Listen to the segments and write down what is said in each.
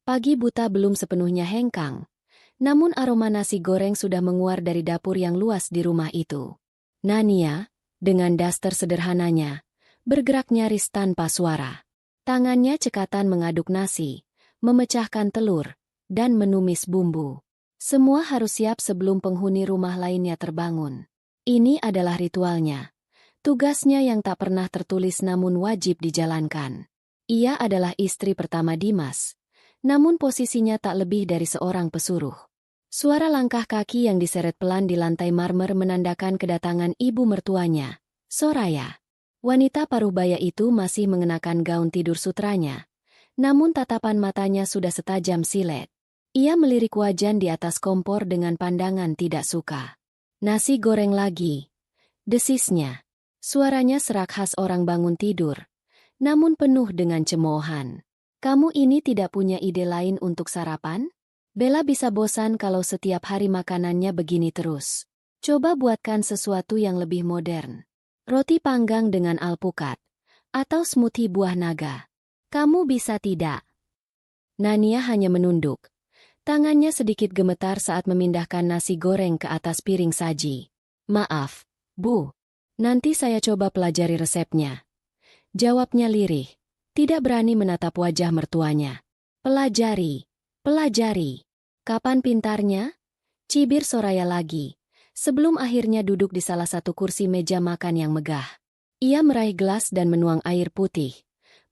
Pagi buta belum sepenuhnya hengkang, namun aroma nasi goreng sudah menguar dari dapur yang luas di rumah itu. Nania, dengan daster sederhananya, bergerak nyaris tanpa suara. Tangannya cekatan mengaduk nasi, memecahkan telur, dan menumis bumbu. Semua harus siap sebelum penghuni rumah lainnya terbangun. Ini adalah ritualnya. Tugasnya yang tak pernah tertulis namun wajib dijalankan. Ia adalah istri pertama Dimas, namun posisinya tak lebih dari seorang pesuruh. Suara langkah kaki yang diseret pelan di lantai marmer menandakan kedatangan ibu mertuanya, Soraya. Wanita paruh baya itu masih mengenakan gaun tidur sutranya, namun tatapan matanya sudah setajam silet. Ia melirik wajan di atas kompor dengan pandangan tidak suka. Nasi goreng lagi, desisnya. Suaranya serak khas orang bangun tidur, namun penuh dengan cemoohan. Kamu ini tidak punya ide lain untuk sarapan? Bella bisa bosan kalau setiap hari makanannya begini terus. Coba buatkan sesuatu yang lebih modern. Roti panggang dengan alpukat, atau smoothie buah naga. Kamu bisa tidak? Nania hanya menunduk. Tangannya sedikit gemetar saat memindahkan nasi goreng ke atas piring saji. Maaf, Bu. Nanti saya coba pelajari resepnya. Jawabnya lirih. Tidak berani menatap wajah mertuanya. Pelajari. Kapan pintarnya? Cibir Soraya lagi, sebelum akhirnya duduk di salah satu kursi meja makan yang megah. Ia meraih gelas dan menuang air putih.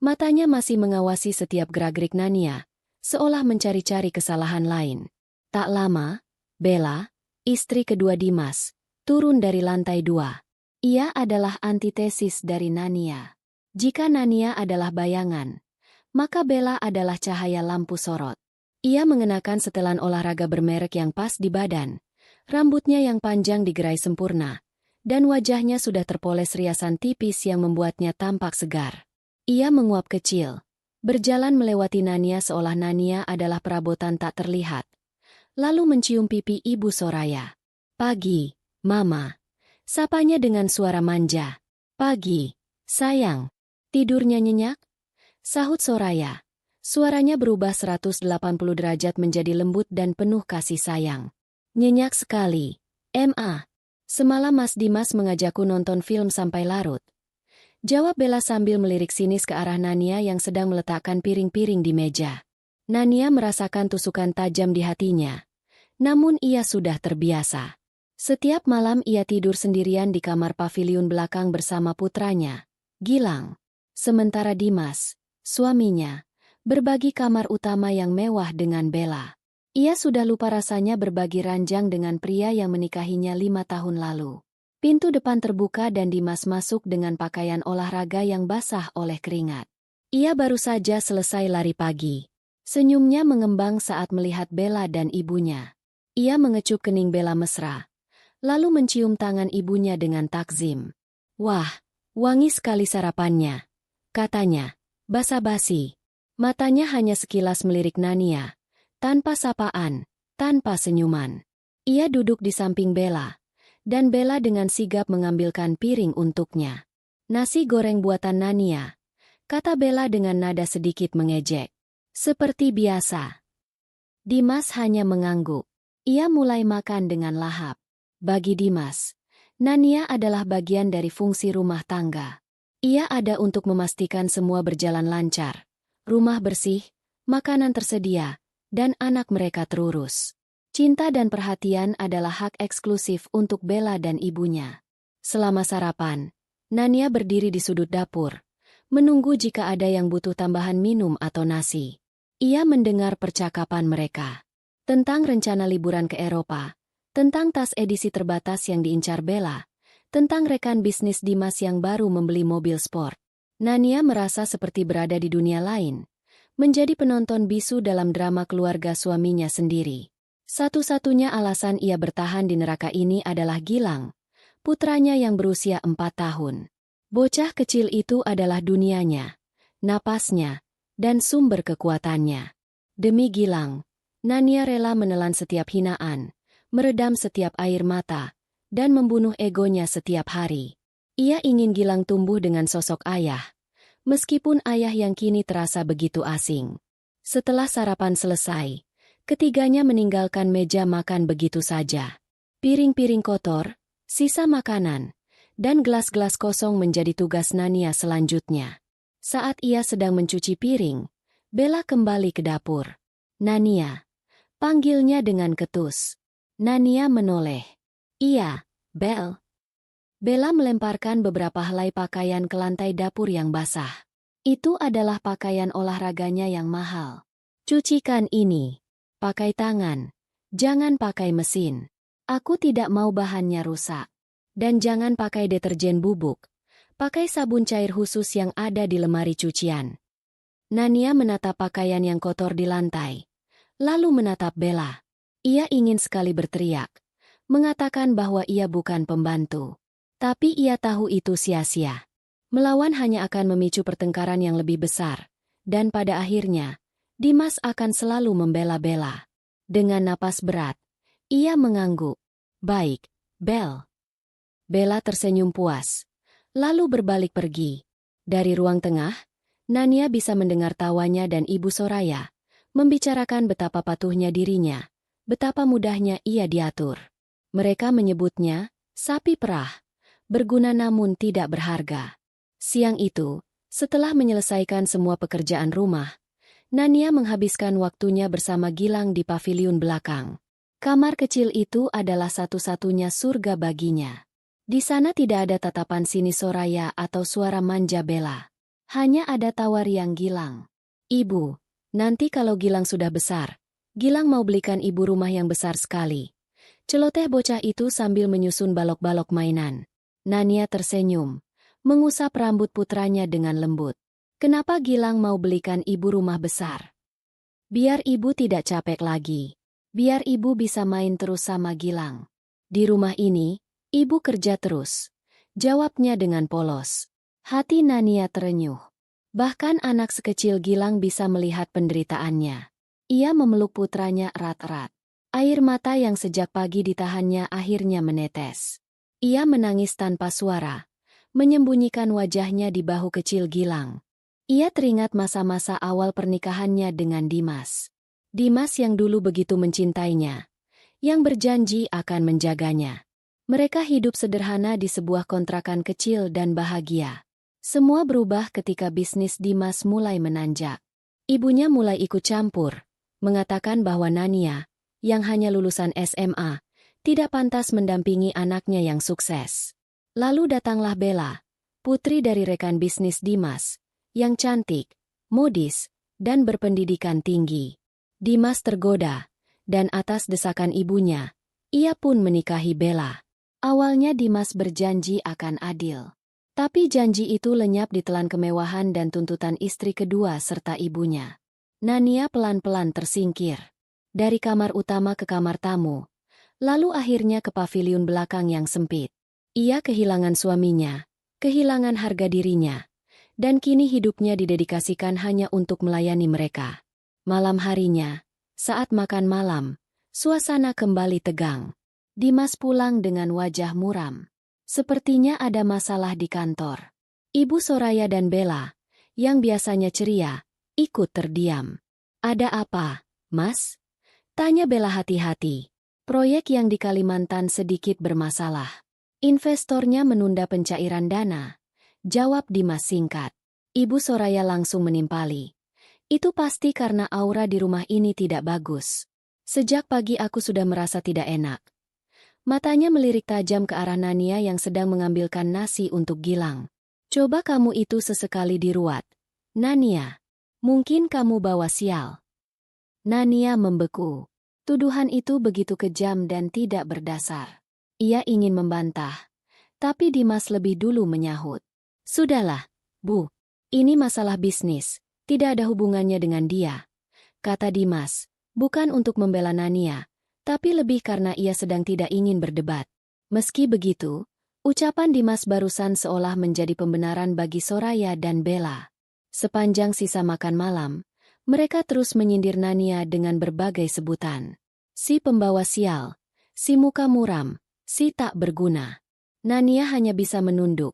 Matanya masih mengawasi setiap gerak-gerik Nania, seolah mencari-cari kesalahan lain. Tak lama, Bella, istri kedua Dimas, turun dari lantai 2. Ia adalah antitesis dari Nania. Jika Nania adalah bayangan, maka Bella adalah cahaya lampu sorot. Ia mengenakan setelan olahraga bermerek yang pas di badan, rambutnya yang panjang digerai sempurna, dan wajahnya sudah terpoles riasan tipis yang membuatnya tampak segar. Ia menguap kecil, berjalan melewati Nania seolah Nania adalah perabotan tak terlihat, lalu mencium pipi Ibu Soraya. Pagi, Mama. Sapanya dengan suara manja. Pagi, sayang. Tidurnya nyenyak? Sahut Soraya. Suaranya berubah 180 derajat menjadi lembut dan penuh kasih sayang. Nyenyak sekali. Ma. Semalam Mas Dimas mengajakku nonton film sampai larut. Jawab Bella sambil melirik sinis ke arah Nania yang sedang meletakkan piring-piring di meja. Nania merasakan tusukan tajam di hatinya. Namun ia sudah terbiasa. Setiap malam ia tidur sendirian di kamar paviliun belakang bersama putranya, Gilang. Sementara Dimas, suaminya, berbagi kamar utama yang mewah dengan Bella. Ia sudah lupa rasanya berbagi ranjang dengan pria yang menikahinya 5 tahun lalu. Pintu depan terbuka dan Dimas masuk dengan pakaian olahraga yang basah oleh keringat. Ia baru saja selesai lari pagi. Senyumnya mengembang saat melihat Bella dan ibunya. Ia mengecup kening Bella mesra, lalu mencium tangan ibunya dengan takzim. Wah, wangi sekali sarapannya, katanya, basa-basi. Matanya hanya sekilas melirik Nania, tanpa sapaan, tanpa senyuman. Ia duduk di samping Bella, dan Bella dengan sigap mengambilkan piring untuknya. Nasi goreng buatan Nania, kata Bella dengan nada sedikit mengejek. Seperti biasa. Dimas hanya mengangguk. Ia mulai makan dengan lahap. Bagi Dimas, Nania adalah bagian dari fungsi rumah tangga. Ia ada untuk memastikan semua berjalan lancar, rumah bersih, makanan tersedia, dan anak mereka terurus. Cinta dan perhatian adalah hak eksklusif untuk Bella dan ibunya. Selama sarapan, Nania berdiri di sudut dapur, menunggu jika ada yang butuh tambahan minum atau nasi. Ia mendengar percakapan mereka tentang rencana liburan ke Eropa, tentang tas edisi terbatas yang diincar Bella, tentang rekan bisnis Dimas yang baru membeli mobil sport. Nania merasa seperti berada di dunia lain, menjadi penonton bisu dalam drama keluarga suaminya sendiri. Satu-satunya alasan ia bertahan di neraka ini adalah Gilang, putranya yang berusia 4 tahun. Bocah kecil itu adalah dunianya, napasnya, dan sumber kekuatannya. Demi Gilang, Nania rela menelan setiap hinaan, meredam setiap air mata, dan membunuh egonya setiap hari. Ia ingin Gilang tumbuh dengan sosok ayah, meskipun ayah yang kini terasa begitu asing. Setelah sarapan selesai, ketiganya meninggalkan meja makan begitu saja. Piring-piring kotor, sisa makanan, dan gelas-gelas kosong menjadi tugas Nania selanjutnya. Saat ia sedang mencuci piring, Bella kembali ke dapur. "Nania," panggilnya dengan ketus. Nania menoleh. "Iya, Bel." Bella melemparkan beberapa helai pakaian ke lantai dapur yang basah. "Itu adalah pakaian olahraganya yang mahal. Cucikan ini. Pakai tangan. Jangan pakai mesin. Aku tidak mau bahannya rusak. Dan jangan pakai deterjen bubuk. Pakai sabun cair khusus yang ada di lemari cucian." Nania menatap pakaian yang kotor di lantai, lalu menatap Bella. Ia ingin sekali berteriak, mengatakan bahwa ia bukan pembantu. Tapi ia tahu itu sia-sia. Melawan hanya akan memicu pertengkaran yang lebih besar, dan pada akhirnya, Dimas akan selalu membela Bella. Dengan napas berat, ia mengangguk. "Baik, Bel." Bella tersenyum puas, lalu berbalik pergi. Dari ruang tengah, Nania bisa mendengar tawanya dan Ibu Soraya, membicarakan betapa patuhnya dirinya, betapa mudahnya ia diatur. Mereka menyebutnya, sapi perah, berguna namun tidak berharga. Siang itu, setelah menyelesaikan semua pekerjaan rumah, Nania menghabiskan waktunya bersama Gilang di paviliun belakang. Kamar kecil itu adalah satu-satunya surga baginya. Di sana tidak ada tatapan sinis Soraya atau suara manja Bella. Hanya ada tawar yang Gilang. "Ibu, nanti kalau Gilang sudah besar, Gilang mau belikan ibu rumah yang besar sekali." Celoteh bocah itu sambil menyusun balok-balok mainan. Nania tersenyum, mengusap rambut putranya dengan lembut. "Kenapa Gilang mau belikan ibu rumah besar?" "Biar ibu tidak capek lagi. Biar ibu bisa main terus sama Gilang. Di rumah ini, ibu kerja terus." Jawabnya dengan polos. Hati Nania terenyuh. Bahkan anak sekecil Gilang bisa melihat penderitaannya. Ia memeluk putranya erat-erat. Air mata yang sejak pagi ditahannya akhirnya menetes. Ia menangis tanpa suara, menyembunyikan wajahnya di bahu kecil Gilang. Ia teringat masa-masa awal pernikahannya dengan Dimas. Dimas yang dulu begitu mencintainya, yang berjanji akan menjaganya. Mereka hidup sederhana di sebuah kontrakan kecil dan bahagia. Semua berubah ketika bisnis Dimas mulai menanjak. Ibunya mulai ikut campur, mengatakan bahwa Nania, yang hanya lulusan SMA, tidak pantas mendampingi anaknya yang sukses. Lalu datanglah Bella, putri dari rekan bisnis Dimas, yang cantik, modis, dan berpendidikan tinggi. Dimas tergoda, dan atas desakan ibunya, ia pun menikahi Bella. Awalnya Dimas berjanji akan adil. Tapi janji itu lenyap ditelan kemewahan dan tuntutan istri kedua serta ibunya. Nania pelan-pelan tersingkir. Dari kamar utama ke kamar tamu, lalu akhirnya ke paviliun belakang yang sempit. Ia kehilangan suaminya, kehilangan harga dirinya, dan kini hidupnya didedikasikan hanya untuk melayani mereka. Malam harinya, saat makan malam, suasana kembali tegang. Dimas pulang dengan wajah muram. Sepertinya ada masalah di kantor. Ibu Soraya dan Bella, yang biasanya ceria, ikut terdiam. "Ada apa, Mas?" tanya Bella hati-hati. "Proyek yang di Kalimantan sedikit bermasalah. Investornya menunda pencairan dana," jawab Dimas singkat. Ibu Soraya langsung menimpali. "Itu pasti karena aura di rumah ini tidak bagus. Sejak pagi aku sudah merasa tidak enak." Matanya melirik tajam ke arah Nania yang sedang mengambilkan nasi untuk Gilang. "Coba kamu itu sesekali diruat, Nania. Mungkin kamu bawa sial." Nania membeku. Tuduhan itu begitu kejam dan tidak berdasar. Ia ingin membantah, tapi Dimas lebih dulu menyahut. "Sudahlah, Bu. Ini masalah bisnis, tidak ada hubungannya dengan dia," kata Dimas, bukan untuk membela Nania, tapi lebih karena ia sedang tidak ingin berdebat. Meski begitu, ucapan Dimas barusan seolah menjadi pembenaran bagi Soraya dan Bella. Sepanjang sisa makan malam, mereka terus menyindir Nania dengan berbagai sebutan. Si pembawa sial, si muka muram, si tak berguna. Nania hanya bisa menunduk,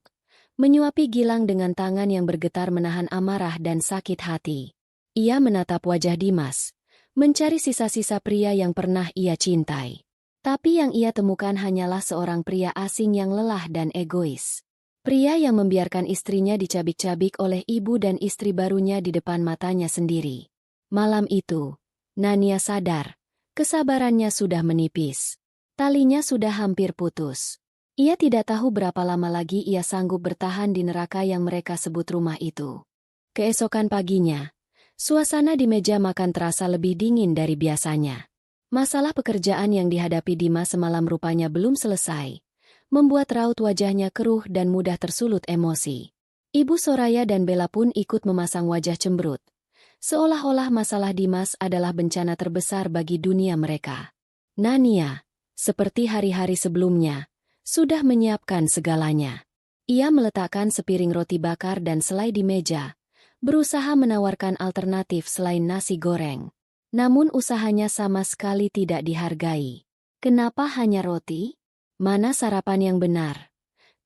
menyuapi Gilang dengan tangan yang bergetar menahan amarah dan sakit hati. Ia menatap wajah Dimas, mencari sisa-sisa pria yang pernah ia cintai. Tapi yang ia temukan hanyalah seorang pria asing yang lelah dan egois. Pria yang membiarkan istrinya dicabik-cabik oleh ibu dan istri barunya di depan matanya sendiri. Malam itu, Nania sadar, kesabarannya sudah menipis. Talinya sudah hampir putus. Ia tidak tahu berapa lama lagi ia sanggup bertahan di neraka yang mereka sebut rumah itu. Keesokan paginya, suasana di meja makan terasa lebih dingin dari biasanya. Masalah pekerjaan yang dihadapi Dimas semalam rupanya belum selesai, membuat raut wajahnya keruh dan mudah tersulut emosi. Ibu Soraya dan Bella pun ikut memasang wajah cemberut, seolah-olah masalah Dimas adalah bencana terbesar bagi dunia mereka. Nania, seperti hari-hari sebelumnya, sudah menyiapkan segalanya. Ia meletakkan sepiring roti bakar dan selai di meja, berusaha menawarkan alternatif selain nasi goreng. Namun usahanya sama sekali tidak dihargai. Kenapa hanya roti? Mana sarapan yang benar?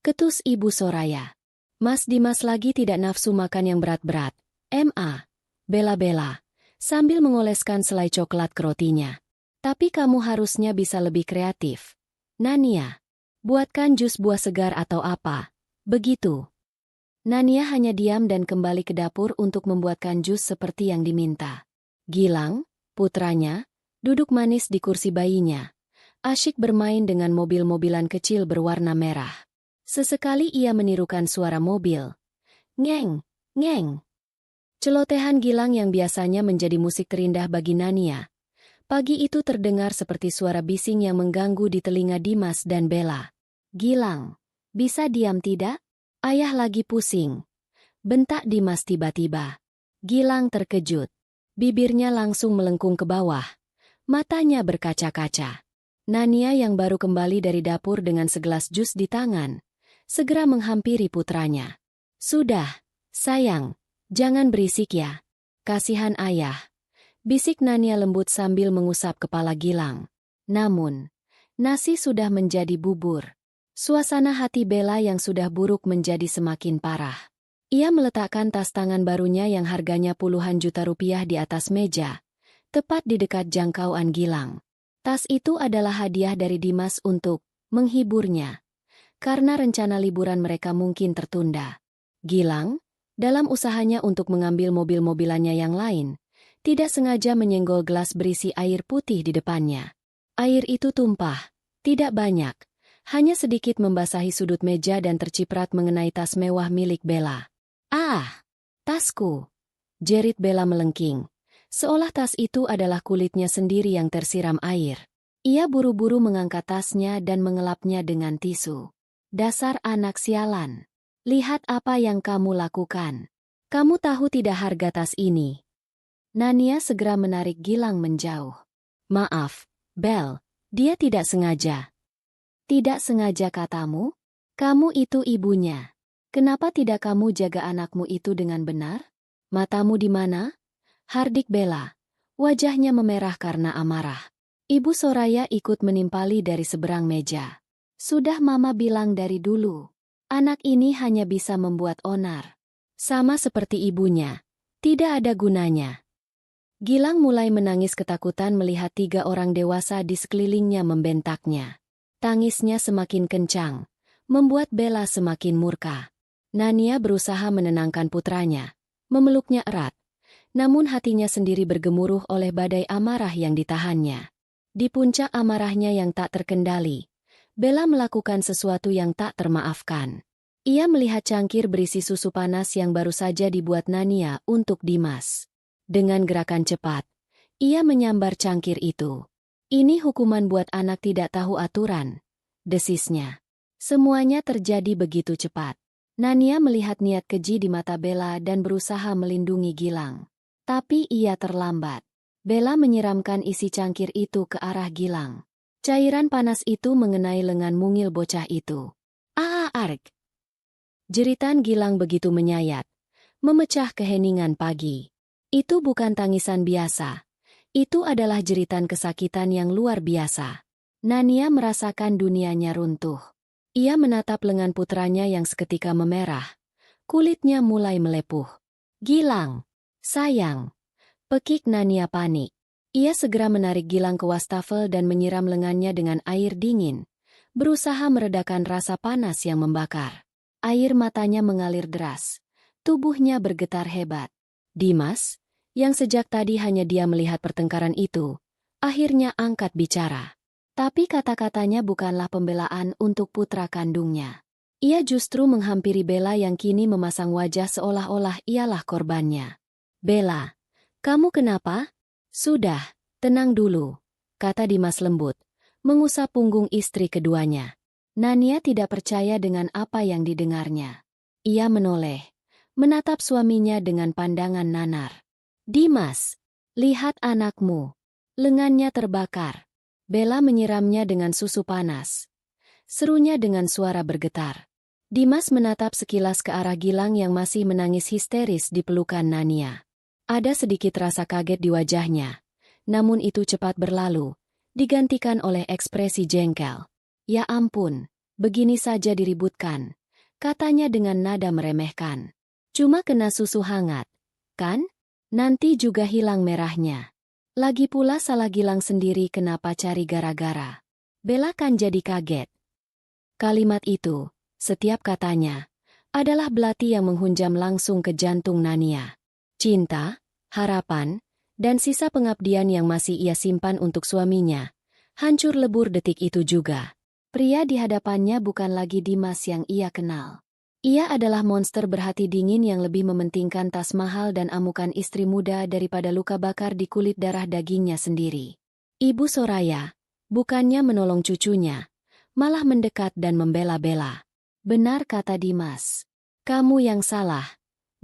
Ketus Ibu Soraya. Mas Dimas lagi tidak nafsu makan yang berat-berat. Bela-bela, sambil mengoleskan selai coklat ke rotinya. Tapi kamu harusnya bisa lebih kreatif. Nania, buatkan jus buah segar atau apa. Begitu. Nania hanya diam dan kembali ke dapur untuk membuatkan jus seperti yang diminta. Gilang, putranya, duduk manis di kursi bayinya, asyik bermain dengan mobil-mobilan kecil berwarna merah. Sesekali ia menirukan suara mobil. Ngeng, ngeng. Celotehan Gilang yang biasanya menjadi musik terindah bagi Nania. Pagi itu terdengar seperti suara bising yang mengganggu di telinga Dimas dan Bella. Gilang, bisa diam tidak? Ayah lagi pusing. Bentak Dimas tiba-tiba. Gilang terkejut. Bibirnya langsung melengkung ke bawah. Matanya berkaca-kaca. Nania yang baru kembali dari dapur dengan segelas jus di tangan, segera menghampiri putranya. Sudah, sayang, jangan berisik ya. Kasihan ayah. Bisik Nania lembut sambil mengusap kepala Gilang. Namun, nasi sudah menjadi bubur. Suasana hati Bella yang sudah buruk menjadi semakin parah. Ia meletakkan tas tangan barunya yang harganya puluhan juta rupiah di atas meja, tepat di dekat jangkauan Gilang. Tas itu adalah hadiah dari Dimas untuk menghiburnya, karena rencana liburan mereka mungkin tertunda. Gilang, dalam usahanya untuk mengambil mobil-mobilannya yang lain, tidak sengaja menyenggol gelas berisi air putih di depannya. Air itu tumpah, tidak banyak, hanya sedikit membasahi sudut meja dan terciprat mengenai tas mewah milik Bella. Ah, tasku, jerit Bella melengking, seolah tas itu adalah kulitnya sendiri yang tersiram air. Ia buru-buru mengangkat tasnya dan mengelapnya dengan tisu. Dasar anak sialan. Lihat apa yang kamu lakukan. Kamu tahu tidak harga tas ini? Nania segera menarik Gilang menjauh. Maaf, Bel, dia tidak sengaja. Tidak sengaja katamu? Kamu itu ibunya. Kenapa tidak kamu jaga anakmu itu dengan benar? Matamu di mana? Hardik Bella. Wajahnya memerah karena amarah. Ibu Soraya ikut menimpali dari seberang meja. Sudah Mama bilang dari dulu. Anak ini hanya bisa membuat onar. Sama seperti ibunya. Tidak ada gunanya. Gilang mulai menangis ketakutan melihat 3 orang dewasa di sekelilingnya membentaknya. Tangisnya semakin kencang, membuat Bella semakin murka. Nania berusaha menenangkan putranya, memeluknya erat, namun hatinya sendiri bergemuruh oleh badai amarah yang ditahannya. Di puncak amarahnya yang tak terkendali, Bella melakukan sesuatu yang tak termaafkan. Ia melihat cangkir berisi susu panas yang baru saja dibuat Nania untuk Dimas. Dengan gerakan cepat, ia menyambar cangkir itu. Ini hukuman buat anak tidak tahu aturan, desisnya. Semuanya terjadi begitu cepat. Nania melihat niat keji di mata Bella dan berusaha melindungi Gilang. Tapi ia terlambat. Bella menyiramkan isi cangkir itu ke arah Gilang. Cairan panas itu mengenai lengan mungil bocah itu. Arg! Jeritan Gilang begitu menyayat, memecah keheningan pagi. Itu bukan tangisan biasa. Itu adalah jeritan kesakitan yang luar biasa. Nania merasakan dunianya runtuh. Ia menatap lengan putranya yang seketika memerah. Kulitnya mulai melepuh. Gilang, sayang, Pekik Nania panik. Ia segera menarik Gilang ke wastafel dan menyiram lengannya dengan air dingin, berusaha meredakan rasa panas yang membakar. Air matanya mengalir deras. Tubuhnya bergetar hebat. Dimas, yang sejak tadi hanya dia melihat pertengkaran itu, akhirnya angkat bicara. Tapi kata-katanya bukanlah pembelaan untuk putra kandungnya. Ia justru menghampiri Bella yang kini memasang wajah seolah-olah ialah korbannya. "Bella, kamu kenapa?" "Sudah, tenang dulu," kata Dimas lembut, mengusap punggung istri keduanya. Nania tidak percaya dengan apa yang didengarnya. Ia menoleh, menatap suaminya dengan pandangan nanar. "Dimas, lihat anakmu." Lengannya terbakar. Bella menyiramnya dengan susu panas. Serunya dengan suara bergetar. Dimas menatap sekilas ke arah Gilang yang masih menangis histeris di pelukan Nania. Ada sedikit rasa kaget di wajahnya, namun itu cepat berlalu, digantikan oleh ekspresi jengkel. "Ya ampun, begini saja diributkan," katanya dengan nada meremehkan. "Cuma kena susu hangat, kan? Nanti juga hilang merahnya. Lagi pula salah Gilang sendiri kenapa cari gara-gara." Bella kan jadi kaget. Kalimat itu, setiap katanya, adalah belati yang menghunjam langsung ke jantung Nania. Cinta, harapan, dan sisa pengabdian yang masih ia simpan untuk suaminya, hancur lebur detik itu juga. Pria di hadapannya bukan lagi Dimas yang ia kenal. Ia adalah monster berhati dingin yang lebih mementingkan tas mahal dan amukan istri muda daripada luka bakar di kulit darah dagingnya sendiri. Ibu Soraya, bukannya menolong cucunya, malah mendekat dan membela Bella. "Benar kata Dimas. Kamu yang salah.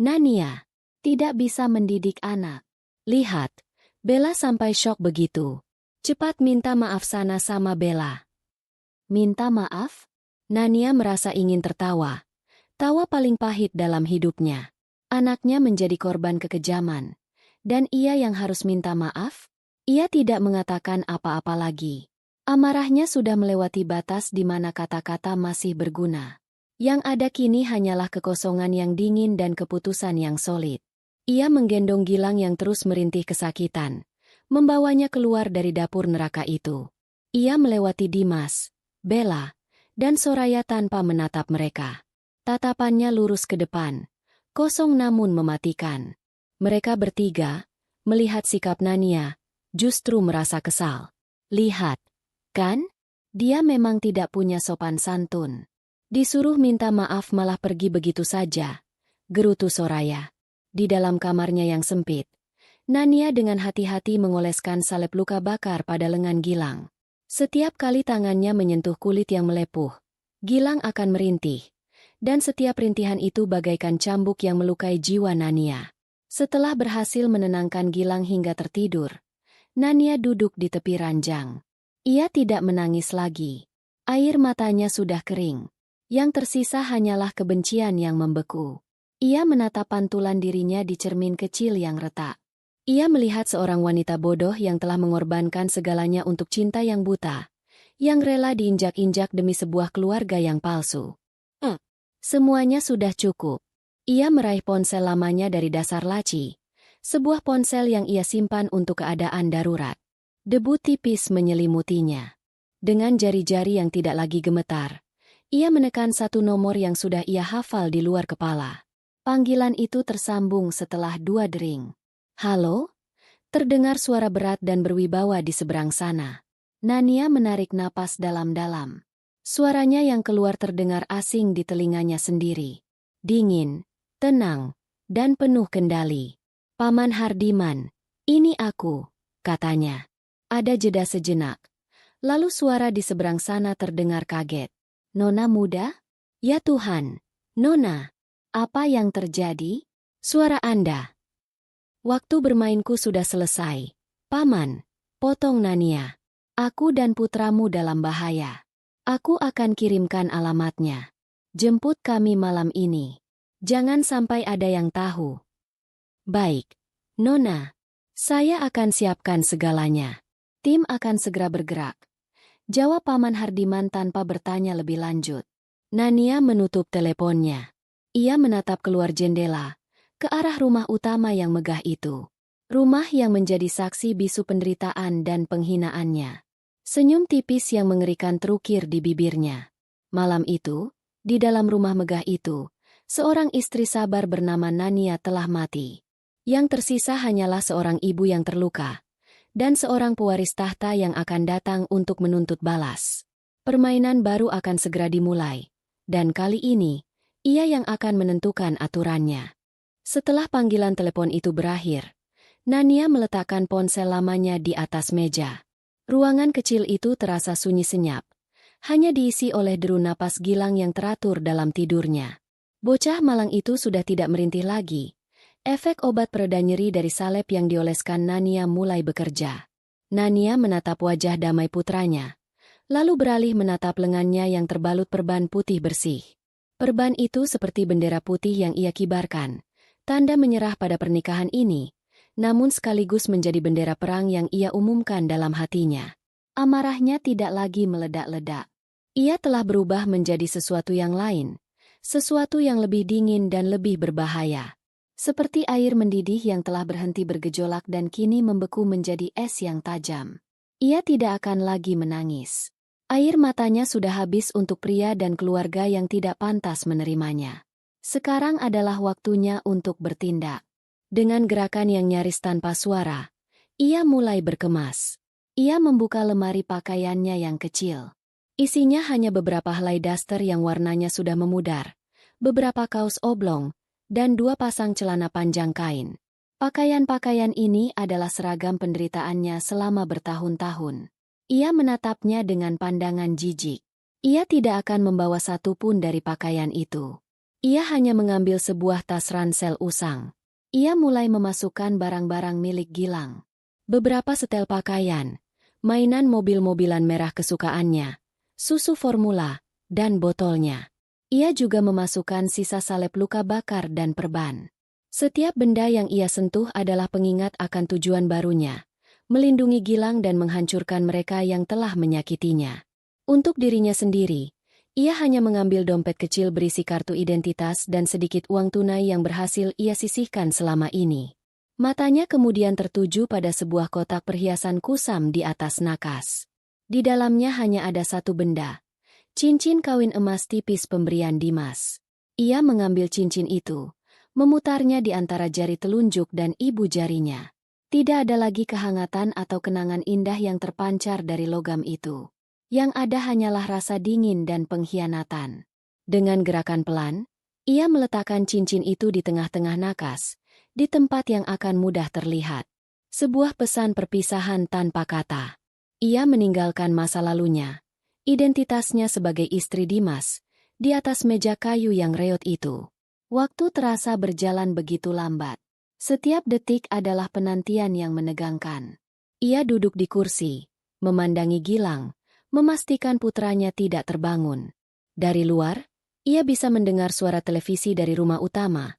Nania tidak bisa mendidik anak." Lihat, Bella sampai syok begitu. "Cepat minta maaf sana sama Bella." "Minta maaf?" Nania merasa ingin tertawa. Tawa paling pahit dalam hidupnya. Anaknya menjadi korban kekejaman. Dan ia yang harus minta maaf? Ia tidak mengatakan apa-apa lagi. Amarahnya sudah melewati batas di mana kata-kata masih berguna. Yang ada kini hanyalah kekosongan yang dingin dan keputusan yang solid. Ia menggendong Gilang yang terus merintih kesakitan, membawanya keluar dari dapur neraka itu. Ia melewati Dimas, Bella, dan Soraya tanpa menatap mereka. Tatapannya lurus ke depan, kosong namun mematikan. Mereka bertiga, melihat sikap Nania, justru merasa kesal. Lihat, kan? Dia memang tidak punya sopan santun. Disuruh minta maaf malah pergi begitu saja, gerutu Soraya. Di dalam kamarnya yang sempit, Nania dengan hati-hati mengoleskan salep luka bakar pada lengan Gilang. Setiap kali tangannya menyentuh kulit yang melepuh, Gilang akan merintih. Dan setiap rintihan itu bagaikan cambuk yang melukai jiwa Nania. Setelah berhasil menenangkan Gilang hingga tertidur, Nania duduk di tepi ranjang. Ia tidak menangis lagi. Air matanya sudah kering. Yang tersisa hanyalah kebencian yang membeku. Ia menatap pantulan dirinya di cermin kecil yang retak. Ia melihat seorang wanita bodoh yang telah mengorbankan segalanya untuk cinta yang buta, yang rela diinjak-injak demi sebuah keluarga yang palsu. Semuanya sudah cukup. Ia meraih ponsel lamanya dari dasar laci, sebuah ponsel yang ia simpan untuk keadaan darurat. Debu tipis menyelimutinya. Dengan jari-jari yang tidak lagi gemetar, ia menekan satu nomor yang sudah ia hafal di luar kepala. Panggilan itu tersambung setelah 2 dering. "Halo?" Terdengar suara berat dan berwibawa di seberang sana. Nania menarik napas dalam-dalam. Suaranya yang keluar terdengar asing di telinganya sendiri. Dingin, tenang, dan penuh kendali. "Paman Hardiman, ini aku," katanya. Ada jeda sejenak. Lalu suara di seberang sana terdengar kaget. "Nona muda? Ya Tuhan, Nona, apa yang terjadi?" "Suara Anda." "Waktu bermainku sudah selesai, Paman," potong Nania. "Aku dan putramu dalam bahaya. Aku akan kirimkan alamatnya. Jemput kami malam ini. Jangan sampai ada yang tahu." "Baik, Nona. Saya akan siapkan segalanya. Tim akan segera bergerak," jawab Paman Hardiman tanpa bertanya lebih lanjut. Nania menutup teleponnya. Ia menatap keluar jendela, ke arah rumah utama yang megah itu. Rumah yang menjadi saksi bisu penderitaan dan penghinaannya. Senyum tipis yang mengerikan terukir di bibirnya. Malam itu, di dalam rumah megah itu, seorang istri sabar bernama Nania telah mati. Yang tersisa hanyalah seorang ibu yang terluka, dan seorang pewaris tahta yang akan datang untuk menuntut balas. Permainan baru akan segera dimulai, dan kali ini, ia yang akan menentukan aturannya. Setelah panggilan telepon itu berakhir, Nania meletakkan ponsel lamanya di atas meja. Ruangan kecil itu terasa sunyi senyap, hanya diisi oleh deru napas Gilang yang teratur dalam tidurnya. Bocah malang itu sudah tidak merintih lagi. Efek obat pereda nyeri dari salep yang dioleskan Nania mulai bekerja. Nania menatap wajah damai putranya, lalu beralih menatap lengannya yang terbalut perban putih bersih. Perban itu seperti bendera putih yang ia kibarkan, tanda menyerah pada pernikahan ini, namun sekaligus menjadi bendera perang yang ia umumkan dalam hatinya. Amarahnya tidak lagi meledak-ledak. Ia telah berubah menjadi sesuatu yang lain, sesuatu yang lebih dingin dan lebih berbahaya. Seperti air mendidih yang telah berhenti bergejolak dan kini membeku menjadi es yang tajam. Ia tidak akan lagi menangis. Air matanya sudah habis untuk pria dan keluarga yang tidak pantas menerimanya. Sekarang adalah waktunya untuk bertindak. Dengan gerakan yang nyaris tanpa suara, ia mulai berkemas. Ia membuka lemari pakaiannya yang kecil. Isinya hanya beberapa helai daster yang warnanya sudah memudar, beberapa kaos oblong, dan 2 pasang celana panjang kain. Pakaian-pakaian ini adalah seragam penderitaannya selama bertahun-tahun. Ia menatapnya dengan pandangan jijik. Ia tidak akan membawa satu pun dari pakaian itu. Ia hanya mengambil sebuah tas ransel usang. Ia mulai memasukkan barang-barang milik Gilang. Beberapa setel pakaian, mainan mobil-mobilan merah kesukaannya, susu formula, dan botolnya. Ia juga memasukkan sisa salep luka bakar dan perban. Setiap benda yang ia sentuh adalah pengingat akan tujuan barunya, melindungi Gilang dan menghancurkan mereka yang telah menyakitinya. Untuk dirinya sendiri, ia hanya mengambil dompet kecil berisi kartu identitas dan sedikit uang tunai yang berhasil ia sisihkan selama ini. Matanya kemudian tertuju pada sebuah kotak perhiasan kusam di atas nakas. Di dalamnya hanya ada satu benda. Cincin kawin emas tipis pemberian Dimas. Ia mengambil cincin itu, memutarnya di antara jari telunjuk dan ibu jarinya. Tidak ada lagi kehangatan atau kenangan indah yang terpancar dari logam itu. Yang ada hanyalah rasa dingin dan pengkhianatan. Dengan gerakan pelan, ia meletakkan cincin itu di tengah-tengah nakas, di tempat yang akan mudah terlihat. Sebuah pesan perpisahan tanpa kata. Ia meninggalkan masa lalunya, identitasnya sebagai istri Dimas, di atas meja kayu yang reot itu. Waktu terasa berjalan begitu lambat. Setiap detik adalah penantian yang menegangkan. Ia duduk di kursi, memandangi Gilang, memastikan putranya tidak terbangun. Dari luar, ia bisa mendengar suara televisi dari rumah utama,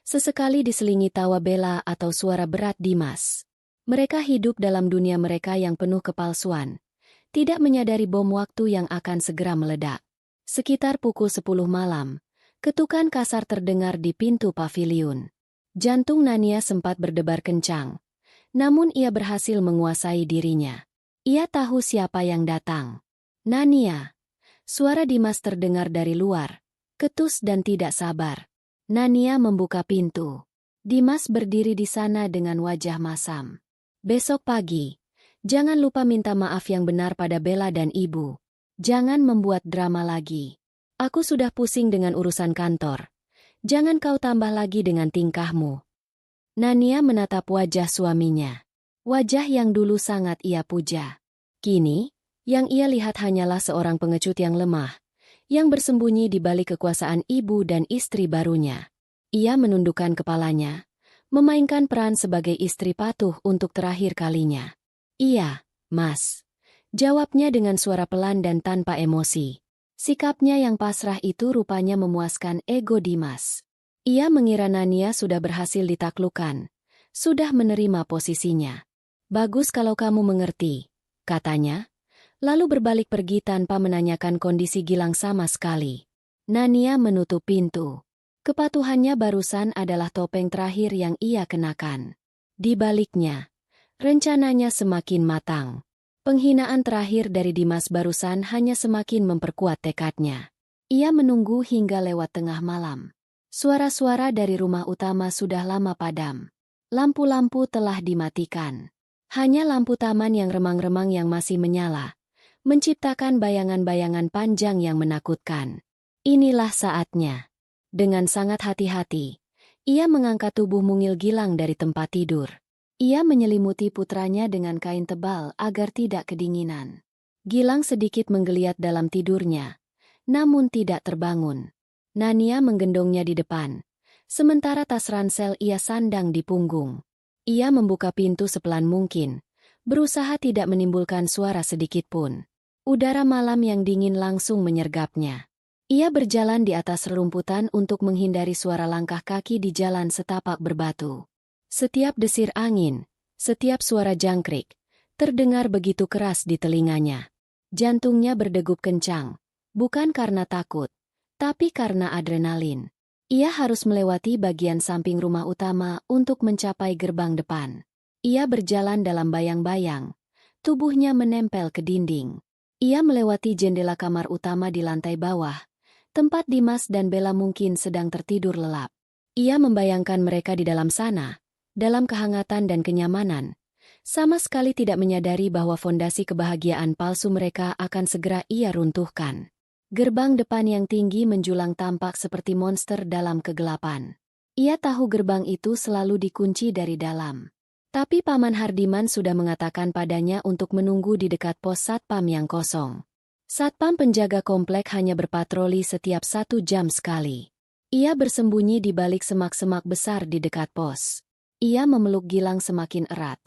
sesekali diselingi tawa bela atau suara berat Dimas. Mereka hidup dalam dunia mereka yang penuh kepalsuan, tidak menyadari bom waktu yang akan segera meledak. Sekitar pukul 10 malam, ketukan kasar terdengar di pintu paviliun. Jantung Nania sempat berdebar kencang, namun ia berhasil menguasai dirinya. Ia tahu siapa yang datang. Nania. Suara Dimas terdengar dari luar, ketus dan tidak sabar. Nania membuka pintu. Dimas berdiri di sana dengan wajah masam. Besok pagi, jangan lupa minta maaf yang benar pada Bella dan ibu. Jangan membuat drama lagi. Aku sudah pusing dengan urusan kantor. Jangan kau tambah lagi dengan tingkahmu. Nania menatap wajah suaminya. Wajah yang dulu sangat ia puja. Kini, yang ia lihat hanyalah seorang pengecut yang lemah, yang bersembunyi di balik kekuasaan ibu dan istri barunya. Ia menundukkan kepalanya, memainkan peran sebagai istri patuh untuk terakhir kalinya. Iya, Mas. Jawabnya dengan suara pelan dan tanpa emosi. Sikapnya yang pasrah itu rupanya memuaskan ego Dimas. Ia mengira Nania sudah berhasil ditaklukkan, sudah menerima posisinya. Bagus kalau kamu mengerti, katanya, lalu berbalik pergi tanpa menanyakan kondisi Gilang sama sekali. Nania menutup pintu. Kepatuhannya barusan adalah topeng terakhir yang ia kenakan. Di baliknya, rencananya semakin matang. Penghinaan terakhir dari Dimas barusan hanya semakin memperkuat tekadnya. Ia menunggu hingga lewat tengah malam. Suara-suara dari rumah utama sudah lama padam. Lampu-lampu telah dimatikan. Hanya lampu taman yang remang-remang yang masih menyala, menciptakan bayangan-bayangan panjang yang menakutkan. Inilah saatnya. Dengan sangat hati-hati, ia mengangkat tubuh mungil Gilang dari tempat tidur. Ia menyelimuti putranya dengan kain tebal agar tidak kedinginan. Gilang sedikit menggeliat dalam tidurnya, namun tidak terbangun. Nania menggendongnya di depan, sementara tas ransel ia sandang di punggung. Ia membuka pintu sepelan mungkin, berusaha tidak menimbulkan suara sedikit pun. Udara malam yang dingin langsung menyergapnya. Ia berjalan di atas rerumputan untuk menghindari suara langkah kaki di jalan setapak berbatu. Setiap desir angin, setiap suara jangkrik, terdengar begitu keras di telinganya. Jantungnya berdegup kencang, bukan karena takut, tapi karena adrenalin. Ia harus melewati bagian samping rumah utama untuk mencapai gerbang depan. Ia berjalan dalam bayang-bayang, tubuhnya menempel ke dinding. Ia melewati jendela kamar utama di lantai bawah, tempat Dimas dan Bella mungkin sedang tertidur lelap. Ia membayangkan mereka di dalam sana, dalam kehangatan dan kenyamanan, sama sekali tidak menyadari bahwa fondasi kebahagiaan palsu mereka akan segera ia runtuhkan. Gerbang depan yang tinggi menjulang tampak seperti monster dalam kegelapan. Ia tahu gerbang itu selalu dikunci dari dalam. Tapi Paman Hardiman sudah mengatakan padanya untuk menunggu di dekat pos satpam yang kosong. Satpam penjaga komplek hanya berpatroli setiap 1 jam sekali. Ia bersembunyi di balik semak-semak besar di dekat pos. Ia memeluk Gilang semakin erat,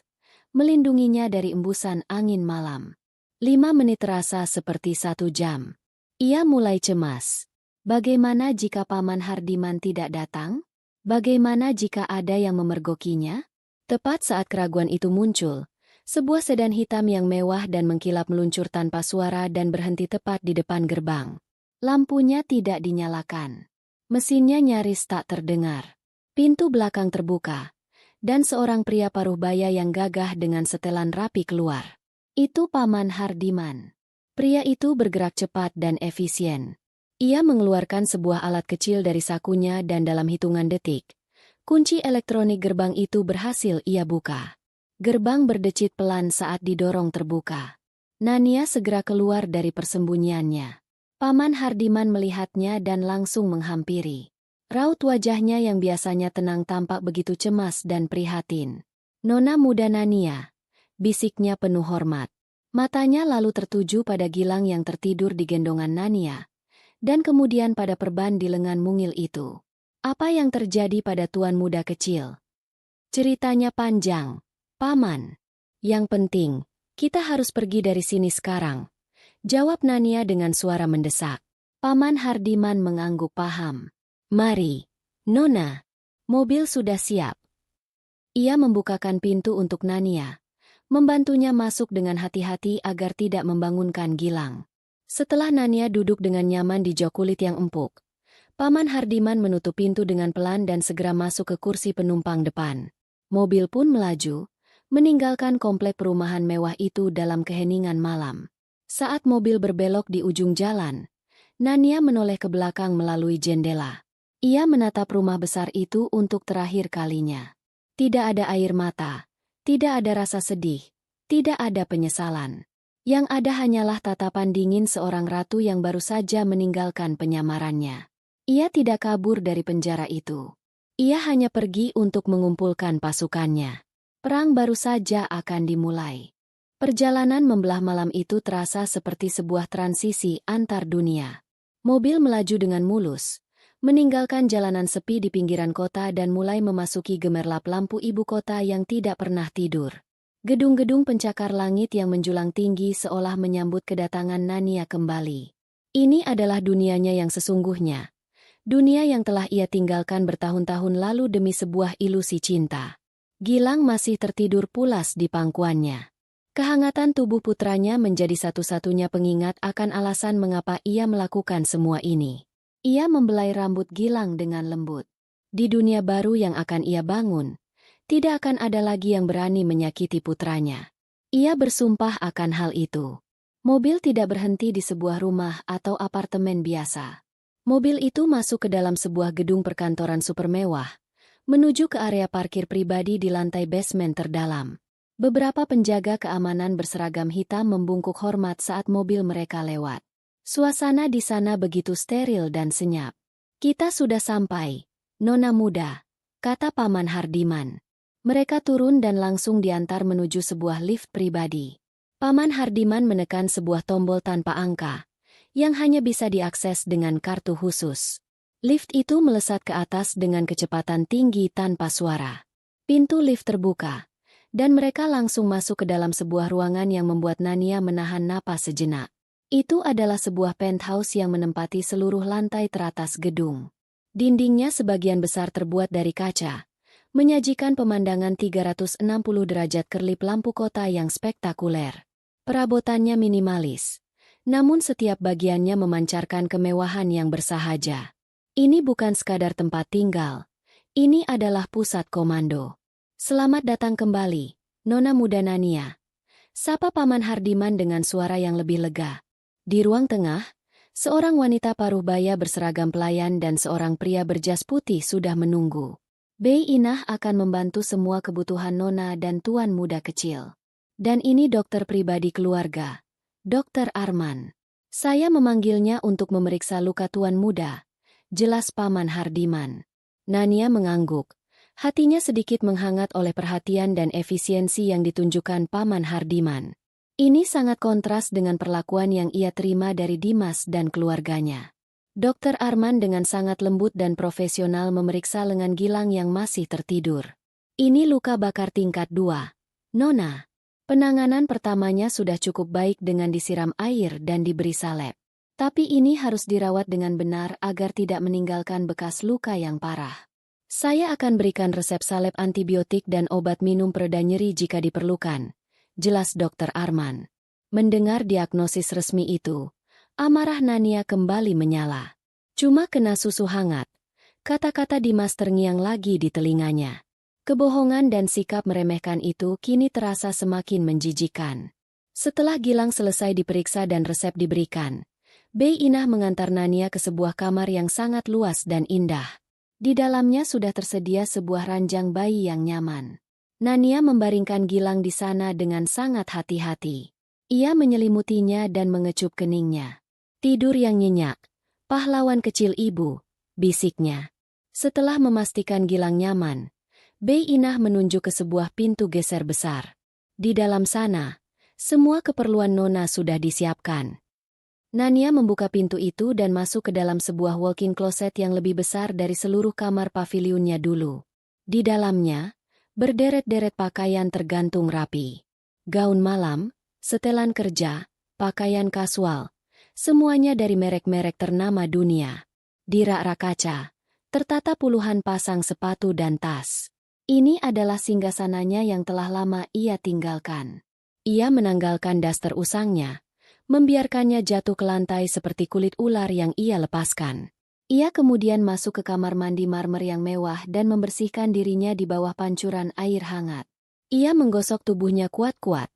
melindunginya dari embusan angin malam. 5 menit terasa seperti 1 jam. Ia mulai cemas. Bagaimana jika Paman Hardiman tidak datang? Bagaimana jika ada yang memergokinya? Tepat saat keraguan itu muncul, sebuah sedan hitam yang mewah dan mengkilap meluncur tanpa suara dan berhenti tepat di depan gerbang. Lampunya tidak dinyalakan. Mesinnya nyaris tak terdengar. Pintu belakang terbuka, dan seorang pria paruh baya yang gagah dengan setelan rapi keluar. Itu Paman Hardiman. Pria itu bergerak cepat dan efisien. Ia mengeluarkan sebuah alat kecil dari sakunya dan dalam hitungan detik, kunci elektronik gerbang itu berhasil ia buka. Gerbang berdecit pelan saat didorong terbuka. Nania segera keluar dari persembunyiannya. Paman Hardiman melihatnya dan langsung menghampiri. Raut wajahnya yang biasanya tenang tampak begitu cemas dan prihatin. "Nona muda Nania," bisiknya penuh hormat. Matanya lalu tertuju pada Gilang yang tertidur di gendongan Nania, dan kemudian pada perban di lengan mungil itu. "Apa yang terjadi pada tuan muda kecil?" "Ceritanya panjang, Paman. Yang penting, kita harus pergi dari sini sekarang," jawab Nania dengan suara mendesak. Paman Hardiman mengangguk paham. "Mari, Nona. Mobil sudah siap." Ia membukakan pintu untuk Nania, membantunya masuk dengan hati-hati agar tidak membangunkan Gilang. Setelah Nania duduk dengan nyaman di jok kulit yang empuk, Paman Hardiman menutup pintu dengan pelan dan segera masuk ke kursi penumpang depan. Mobil pun melaju, meninggalkan komplek perumahan mewah itu dalam keheningan malam. Saat mobil berbelok di ujung jalan, Nania menoleh ke belakang melalui jendela. Ia menatap rumah besar itu untuk terakhir kalinya. Tidak ada air mata, tidak ada rasa sedih, tidak ada penyesalan. Yang ada hanyalah tatapan dingin seorang ratu yang baru saja meninggalkan penyamarannya. Ia tidak kabur dari penjara itu. Ia hanya pergi untuk mengumpulkan pasukannya. Perang baru saja akan dimulai. Perjalanan membelah malam itu terasa seperti sebuah transisi antar dunia. Mobil melaju dengan mulus, meninggalkan jalanan sepi di pinggiran kota dan mulai memasuki gemerlap lampu ibu kota yang tidak pernah tidur. Gedung-gedung pencakar langit yang menjulang tinggi seolah menyambut kedatangan Nania kembali. Ini adalah dunianya yang sesungguhnya. Dunia yang telah ia tinggalkan bertahun-tahun lalu demi sebuah ilusi cinta. Gilang masih tertidur pulas di pangkuannya. Kehangatan tubuh putranya menjadi satu-satunya pengingat akan alasan mengapa ia melakukan semua ini. Ia membelai rambut Gilang dengan lembut. Di dunia baru yang akan ia bangun, Tidak akan ada lagi yang berani menyakiti putranya. Ia bersumpah akan hal itu. Mobil tidak berhenti di sebuah rumah atau apartemen biasa. Mobil itu masuk ke dalam sebuah gedung perkantoran super mewah, menuju ke area parkir pribadi di lantai basement terdalam. Beberapa penjaga keamanan berseragam hitam membungkuk hormat saat mobil mereka lewat. Suasana di sana begitu steril dan senyap. "Kita sudah sampai, Nona muda," kata Paman Hardiman. Mereka turun dan langsung diantar menuju sebuah lift pribadi. Paman Hardiman menekan sebuah tombol tanpa angka, yang hanya bisa diakses dengan kartu khusus. Lift itu melesat ke atas dengan kecepatan tinggi tanpa suara. Pintu lift terbuka, dan mereka langsung masuk ke dalam sebuah ruangan yang membuat Nania menahan napas sejenak. Itu adalah sebuah penthouse yang menempati seluruh lantai teratas gedung. Dindingnya sebagian besar terbuat dari kaca, menyajikan pemandangan 360 derajat kerlip lampu kota yang spektakuler. Perabotannya minimalis, namun setiap bagiannya memancarkan kemewahan yang bersahaja. Ini bukan sekadar tempat tinggal, ini adalah pusat komando. "Selamat datang kembali, Nona muda Nania," sapa Paman Hardiman dengan suara yang lebih lega. Di ruang tengah, seorang wanita paruh baya berseragam pelayan dan seorang pria berjas putih sudah menunggu. "Bei Inah akan membantu semua kebutuhan Nona dan tuan muda kecil. Dan ini dokter pribadi keluarga, Dokter Arman. Saya memanggilnya untuk memeriksa luka tuan muda," jelas Paman Hardiman. Nania mengangguk. Hatinya sedikit menghangat oleh perhatian dan efisiensi yang ditunjukkan Paman Hardiman. Ini sangat kontras dengan perlakuan yang ia terima dari Dimas dan keluarganya. Dokter Arman dengan sangat lembut dan profesional memeriksa lengan Gilang yang masih tertidur. "Ini luka bakar tingkat 2, Nona. Penanganan pertamanya sudah cukup baik dengan disiram air dan diberi salep. Tapi ini harus dirawat dengan benar agar tidak meninggalkan bekas luka yang parah. Saya akan berikan resep salep antibiotik dan obat minum pereda nyeri jika diperlukan," jelas Dokter Arman. Mendengar diagnosis resmi itu, amarah Nania kembali menyala. "Cuma kena susu hangat," kata-kata Dimas terngiang lagi di telinganya. Kebohongan dan sikap meremehkan itu kini terasa semakin menjijikan. Setelah Gilang selesai diperiksa dan resep diberikan, Bei Inah mengantar Nania ke sebuah kamar yang sangat luas dan indah. Di dalamnya sudah tersedia sebuah ranjang bayi yang nyaman. Nania membaringkan Gilang di sana dengan sangat hati-hati. Ia menyelimutinya dan mengecup keningnya. "Tidur yang nyenyak, pahlawan kecil ibu," bisiknya. Setelah memastikan Gilang nyaman, Bei Inah menunjuk ke sebuah pintu geser besar. Di dalam sana, semua keperluan Nona sudah disiapkan. Nania membuka pintu itu dan masuk ke dalam sebuah walk-in closet yang lebih besar dari seluruh kamar pavilionnya dulu. Di dalamnya, berderet-deret pakaian tergantung rapi. Gaun malam, setelan kerja, pakaian kasual, semuanya dari merek-merek ternama dunia. Di rak-rak kaca, tertata puluhan pasang sepatu dan tas. Ini adalah singgasananya yang telah lama ia tinggalkan. Ia menanggalkan daster usangnya, membiarkannya jatuh ke lantai seperti kulit ular yang ia lepaskan. Ia kemudian masuk ke kamar mandi marmer yang mewah dan membersihkan dirinya di bawah pancuran air hangat. Ia menggosok tubuhnya kuat-kuat,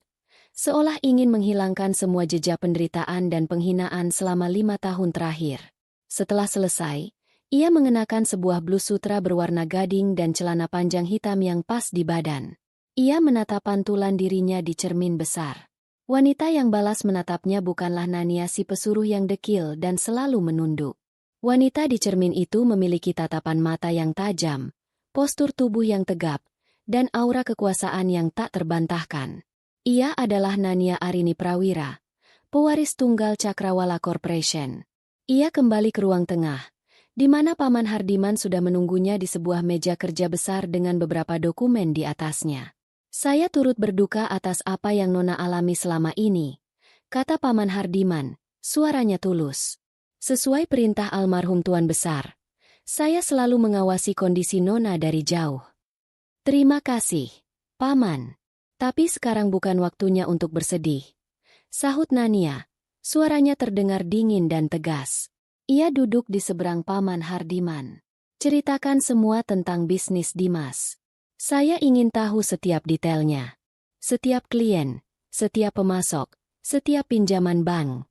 seolah ingin menghilangkan semua jejak penderitaan dan penghinaan selama 5 tahun terakhir. Setelah selesai, ia mengenakan sebuah blus sutra berwarna gading dan celana panjang hitam yang pas di badan. Ia menatap pantulan dirinya di cermin besar. Wanita yang balas menatapnya bukanlah Nania si pesuruh yang dekil dan selalu menunduk. Wanita di cermin itu memiliki tatapan mata yang tajam, postur tubuh yang tegap, dan aura kekuasaan yang tak terbantahkan. Ia adalah Nania Arini Prawira, pewaris tunggal Cakrawala Corporation. Ia kembali ke ruang tengah, di mana Paman Hardiman sudah menunggunya di sebuah meja kerja besar dengan beberapa dokumen di atasnya. "Saya turut berduka atas apa yang Nona alami selama ini," kata Paman Hardiman, suaranya tulus. "Sesuai perintah almarhum Tuan Besar, saya selalu mengawasi kondisi Nona dari jauh." "Terima kasih, Paman. Tapi sekarang bukan waktunya untuk bersedih," sahut Nania. Suaranya terdengar dingin dan tegas. Ia duduk di seberang Paman Hardiman. "Ceritakan semua tentang bisnis Dimas." Saya ingin tahu setiap detailnya. Setiap klien, setiap pemasok, setiap pinjaman bank.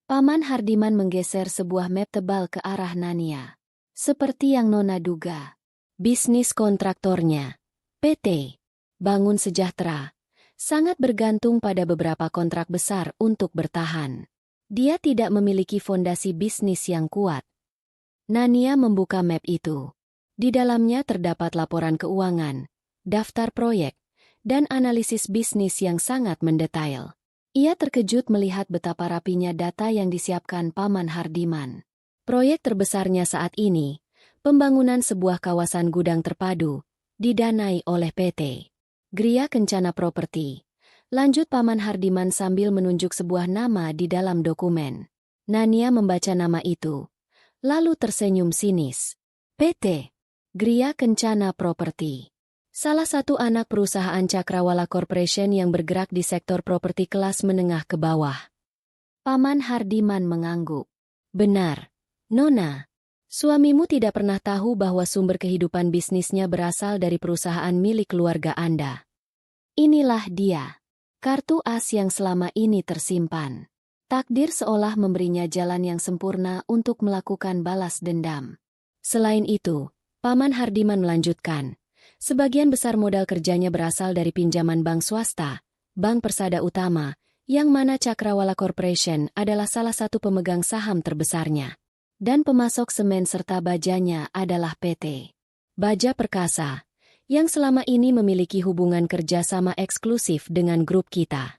Paman Hardiman menggeser sebuah map tebal ke arah Nania. Seperti yang Nona duga. Bisnis kontraktornya, PT Bangun Sejahtera, sangat bergantung pada beberapa kontrak besar untuk bertahan. Dia tidak memiliki fondasi bisnis yang kuat. Nania membuka map itu. Di dalamnya terdapat laporan keuangan, daftar proyek, dan analisis bisnis yang sangat mendetail. Ia terkejut melihat betapa rapinya data yang disiapkan Paman Hardiman. Proyek terbesarnya saat ini, pembangunan sebuah kawasan gudang terpadu, didanai oleh PT Gria Kencana Properti. Lanjut Paman Hardiman sambil menunjuk sebuah nama di dalam dokumen. Nania membaca nama itu, lalu tersenyum sinis. PT Gria Kencana Properti. Salah satu anak perusahaan Cakrawala Corporation yang bergerak di sektor properti kelas menengah ke bawah. Paman Hardiman mengangguk. Benar, Nona. Suamimu tidak pernah tahu bahwa sumber kehidupan bisnisnya berasal dari perusahaan milik keluarga Anda. Inilah dia. Kartu as yang selama ini tersimpan. Takdir seolah memberinya jalan yang sempurna untuk melakukan balas dendam. Selain itu, Paman Hardiman melanjutkan. Sebagian besar modal kerjanya berasal dari pinjaman bank swasta, Bank Persada Utama, yang mana Cakrawala Corporation adalah salah satu pemegang saham terbesarnya. Dan pemasok semen serta bajanya adalah PT Baja Perkasa, yang selama ini memiliki hubungan kerja sama eksklusif dengan grup kita.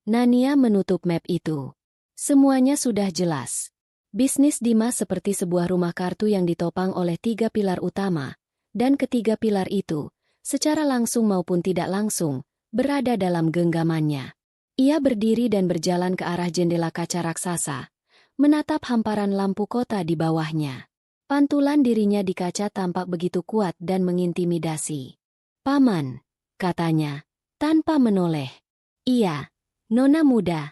Nania menutup map itu. Semuanya sudah jelas. Bisnis Dimas seperti sebuah rumah kartu yang ditopang oleh 3 pilar utama, dan ketiga pilar itu, secara langsung maupun tidak langsung, berada dalam genggamannya. Ia berdiri dan berjalan ke arah jendela kaca raksasa, menatap hamparan lampu kota di bawahnya. Pantulan dirinya di kaca tampak begitu kuat dan mengintimidasi. Paman, katanya, tanpa menoleh. Iya, Nona muda.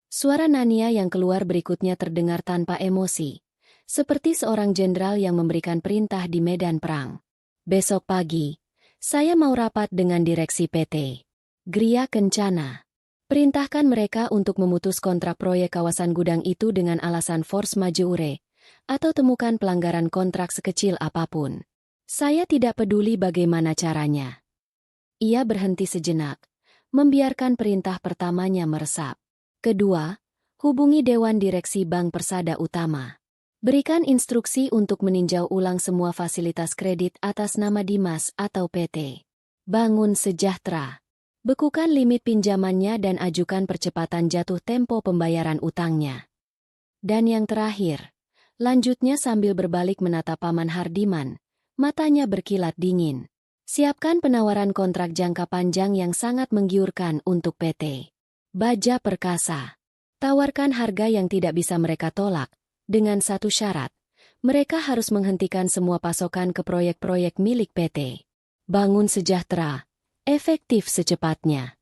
Suara Nania yang keluar berikutnya terdengar tanpa emosi, seperti seorang jenderal yang memberikan perintah di medan perang. Besok pagi, saya mau rapat dengan direksi PT Gria Kencana. Perintahkan mereka untuk memutus kontrak proyek kawasan gudang itu dengan alasan force majeure, atau temukan pelanggaran kontrak sekecil apapun. Saya tidak peduli bagaimana caranya. Ia berhenti sejenak, membiarkan perintah pertamanya meresap. Kedua, hubungi Dewan Direksi Bank Persada Utama. Berikan instruksi untuk meninjau ulang semua fasilitas kredit atas nama Dimas atau PT Bangun Sejahtera. Bekukan limit pinjamannya dan ajukan percepatan jatuh tempo pembayaran utangnya. Dan yang terakhir, lanjutnya sambil berbalik menatap Paman Hardiman, matanya berkilat dingin. Siapkan penawaran kontrak jangka panjang yang sangat menggiurkan untuk PT Baja Perkasa. Tawarkan harga yang tidak bisa mereka tolak. Dengan satu syarat, mereka harus menghentikan semua pasokan ke proyek-proyek milik PT Bangun Sejahtera, efektif secepatnya.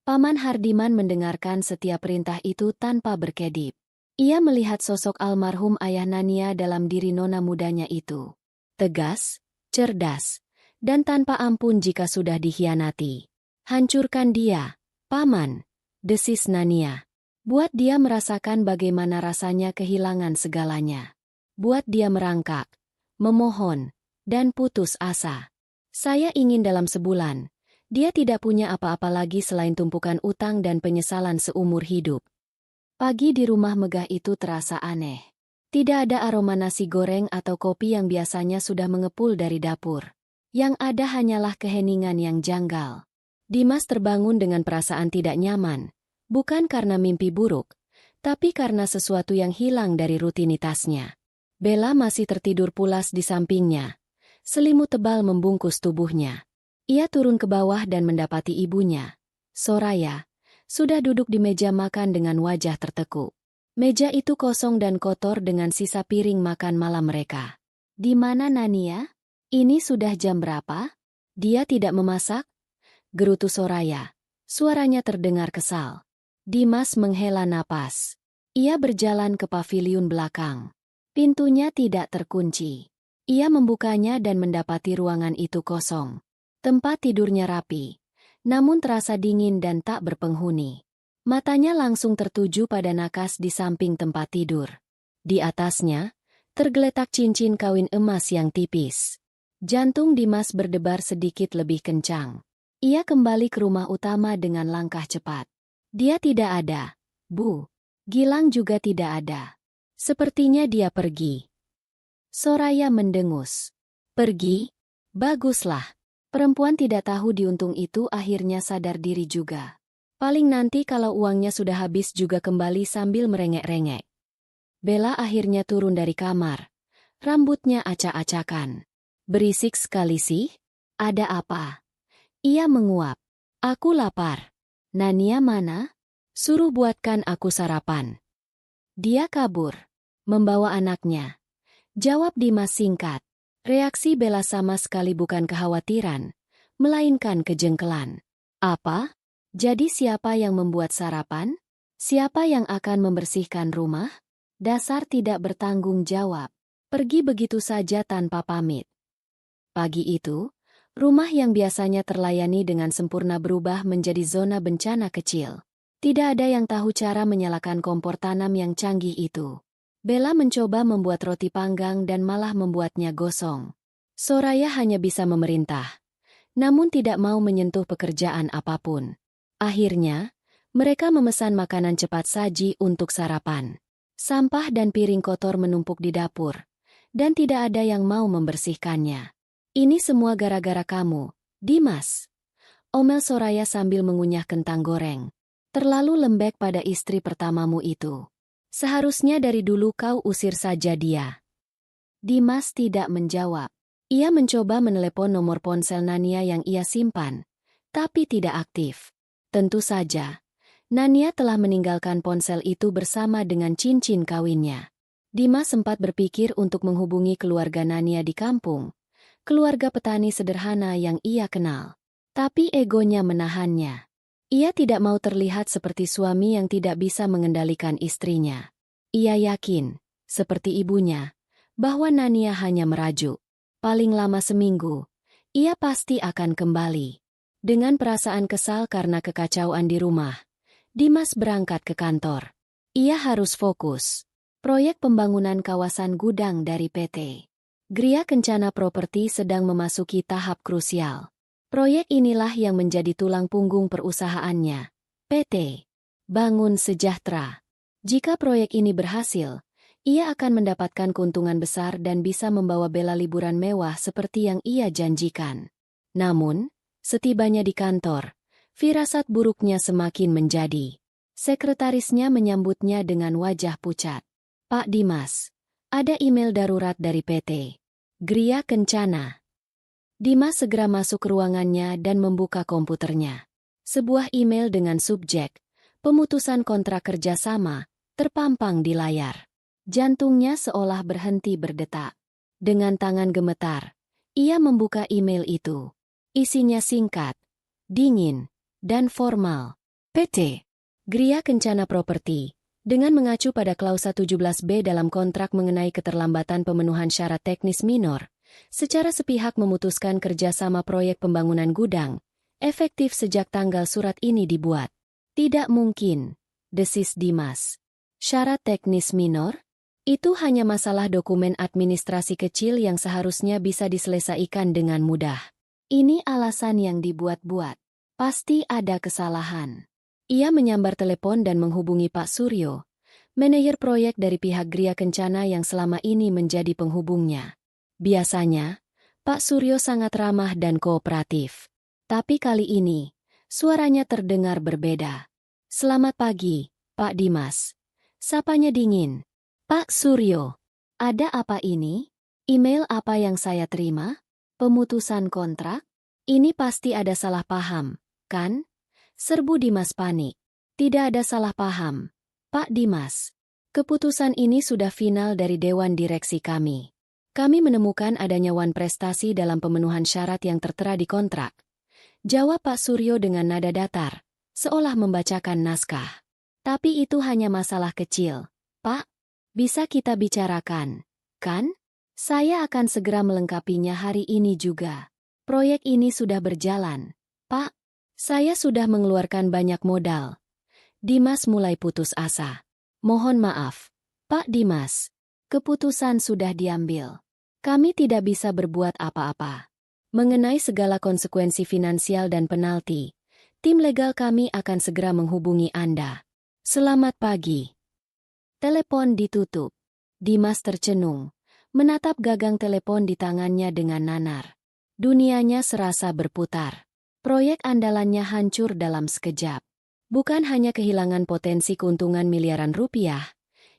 Paman Hardiman mendengarkan setiap perintah itu tanpa berkedip. Ia melihat sosok almarhum ayah Nania dalam diri nona mudanya itu. Tegas, cerdas, dan tanpa ampun jika sudah dikhianati. Hancurkan dia, Paman, desis Nania. Buat dia merasakan bagaimana rasanya kehilangan segalanya. Buat dia merangkak, memohon, dan putus asa. Saya ingin dalam sebulan, dia tidak punya apa-apa lagi selain tumpukan utang dan penyesalan seumur hidup. Pagi di rumah megah itu terasa aneh. Tidak ada aroma nasi goreng atau kopi yang biasanya sudah mengepul dari dapur. Yang ada hanyalah keheningan yang janggal. Dimas terbangun dengan perasaan tidak nyaman. Bukan karena mimpi buruk, tapi karena sesuatu yang hilang dari rutinitasnya. Bella masih tertidur pulas di sampingnya. Selimut tebal membungkus tubuhnya. Ia turun ke bawah dan mendapati ibunya, Soraya, sudah duduk di meja makan dengan wajah tertekuk. Meja itu kosong dan kotor dengan sisa piring makan malam mereka. Di mana Nania? Ini sudah jam berapa? Dia tidak memasak? Gerutu Soraya. Suaranya terdengar kesal. Dimas menghela napas. Ia berjalan ke paviliun belakang. Pintunya tidak terkunci. Ia membukanya dan mendapati ruangan itu kosong. Tempat tidurnya rapi, namun terasa dingin dan tak berpenghuni. Matanya langsung tertuju pada nakas di samping tempat tidur. Di atasnya, tergeletak cincin kawin emas yang tipis. Jantung Dimas berdebar sedikit lebih kencang. Ia kembali ke rumah utama dengan langkah cepat. Dia tidak ada, Bu. Gilang juga tidak ada. Sepertinya dia pergi. Soraya mendengus. Pergi? Baguslah. Perempuan tidak tahu diuntung itu akhirnya sadar diri juga. Paling nanti kalau uangnya sudah habis juga kembali sambil merengek-rengek. Bella akhirnya turun dari kamar. Rambutnya acak-acakan. Berisik sekali sih. Ada apa? Ia menguap. Aku lapar. Nania mana? Suruh buatkan aku sarapan. Dia kabur. Membawa anaknya. Jawab Dimas singkat. Reaksi Bella sama sekali bukan kekhawatiran, melainkan kejengkelan. Apa? Jadi siapa yang membuat sarapan? Siapa yang akan membersihkan rumah? Dasar tidak bertanggung jawab. Pergi begitu saja tanpa pamit. Pagi itu, rumah yang biasanya terlayani dengan sempurna berubah menjadi zona bencana kecil. Tidak ada yang tahu cara menyalakan kompor tanam yang canggih itu. Bella mencoba membuat roti panggang dan malah membuatnya gosong. Soraya hanya bisa memerintah, namun tidak mau menyentuh pekerjaan apapun. Akhirnya, mereka memesan makanan cepat saji untuk sarapan. Sampah dan piring kotor menumpuk di dapur, dan tidak ada yang mau membersihkannya. Ini semua gara-gara kamu, Dimas. Omel Soraya sambil mengunyah kentang goreng. Terlalu lembek pada istri pertamamu itu. Seharusnya dari dulu kau usir saja dia. Dimas tidak menjawab. Ia mencoba menelepon nomor ponsel Nania yang ia simpan, tapi tidak aktif. Tentu saja, Nania telah meninggalkan ponsel itu bersama dengan cincin kawinnya. Dimas sempat berpikir untuk menghubungi keluarga Nania di kampung, keluarga petani sederhana yang ia kenal. Tapi egonya menahannya. Ia tidak mau terlihat seperti suami yang tidak bisa mengendalikan istrinya. Ia yakin, seperti ibunya, bahwa Nania hanya merajuk. Paling lama seminggu, ia pasti akan kembali. Dengan perasaan kesal karena kekacauan di rumah, Dimas berangkat ke kantor. Ia harus fokus. Proyek pembangunan kawasan gudang dari PT Gria Kencana Properti sedang memasuki tahap krusial. Proyek inilah yang menjadi tulang punggung perusahaannya, PT Bangun Sejahtera. Jika proyek ini berhasil, ia akan mendapatkan keuntungan besar dan bisa membawa Bella liburan mewah seperti yang ia janjikan. Namun, setibanya di kantor, firasat buruknya semakin menjadi. Sekretarisnya menyambutnya dengan wajah pucat. Pak Dimas, ada email darurat dari PT Gria Kencana. Dimas segera masuk ke ruangannya dan membuka komputernya. Sebuah email dengan subjek, pemutusan kontrak kerjasama, terpampang di layar. Jantungnya seolah berhenti berdetak. Dengan tangan gemetar, ia membuka email itu. Isinya singkat, dingin, dan formal. PT Gria Kencana Properti, dengan mengacu pada klausa 17B dalam kontrak mengenai keterlambatan pemenuhan syarat teknis minor, secara sepihak memutuskan kerjasama proyek pembangunan gudang, efektif sejak tanggal surat ini dibuat. Tidak mungkin, desis Dimas. Syarat teknis minor? Itu hanya masalah dokumen administrasi kecil yang seharusnya bisa diselesaikan dengan mudah. Ini alasan yang dibuat-buat. Pasti ada kesalahan. Ia menyambar telepon dan menghubungi Pak Suryo, manajer proyek dari pihak Gria Kencana yang selama ini menjadi penghubungnya. Biasanya, Pak Suryo sangat ramah dan kooperatif. Tapi kali ini, suaranya terdengar berbeda. Selamat pagi, Pak Dimas. Sapanya dingin. Pak Suryo, ada apa ini? Email apa yang saya terima? Pemutusan kontrak? Ini pasti ada salah paham, kan? Serbu Dimas panik. Tidak ada salah paham, Pak Dimas. Keputusan ini sudah final dari Dewan Direksi kami. Kami menemukan adanya wan prestasi dalam pemenuhan syarat yang tertera di kontrak. Jawab Pak Suryo dengan nada datar, seolah membacakan naskah. Tapi itu hanya masalah kecil, Pak. Bisa kita bicarakan, kan? Saya akan segera melengkapinya hari ini juga. Proyek ini sudah berjalan. Pak, saya sudah mengeluarkan banyak modal. Dimas mulai putus asa. Mohon maaf, Pak Dimas. Keputusan sudah diambil. Kami tidak bisa berbuat apa-apa. Mengenai segala konsekuensi finansial dan penalti, tim legal kami akan segera menghubungi Anda. Selamat pagi. Telepon ditutup. Dimas tercenung, menatap gagang telepon di tangannya dengan nanar. Dunianya serasa berputar. Proyek andalannya hancur dalam sekejap. Bukan hanya kehilangan potensi keuntungan miliaran rupiah,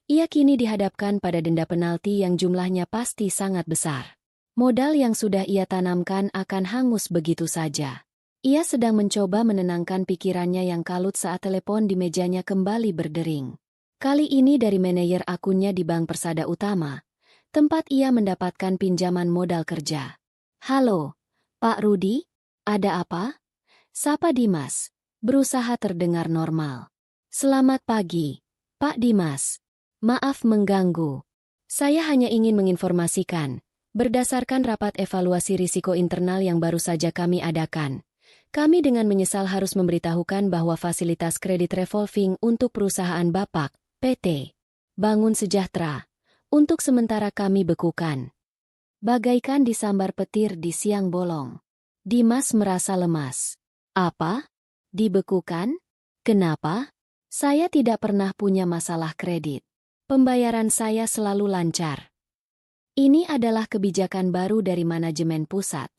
ia kini dihadapkan pada denda penalti yang jumlahnya pasti sangat besar. Modal yang sudah ia tanamkan akan hangus begitu saja. Ia sedang mencoba menenangkan pikirannya yang kalut saat telepon di mejanya kembali berdering. Kali ini dari manajer akunnya di Bank Persada Utama, tempat ia mendapatkan pinjaman modal kerja. Halo, Pak Rudi, ada apa? Sapa Dimas, berusaha terdengar normal. Selamat pagi, Pak Dimas. Maaf mengganggu. Saya hanya ingin menginformasikan, berdasarkan rapat evaluasi risiko internal yang baru saja kami adakan, kami dengan menyesal harus memberitahukan bahwa fasilitas kredit revolving untuk perusahaan Bapak, PT Bangun Sejahtera, untuk sementara kami bekukan. Bagaikan disambar petir di siang bolong. Dimas merasa lemas. Apa? Dibekukan? Kenapa? Saya tidak pernah punya masalah kredit. Pembayaran saya selalu lancar. Ini adalah kebijakan baru dari manajemen pusat.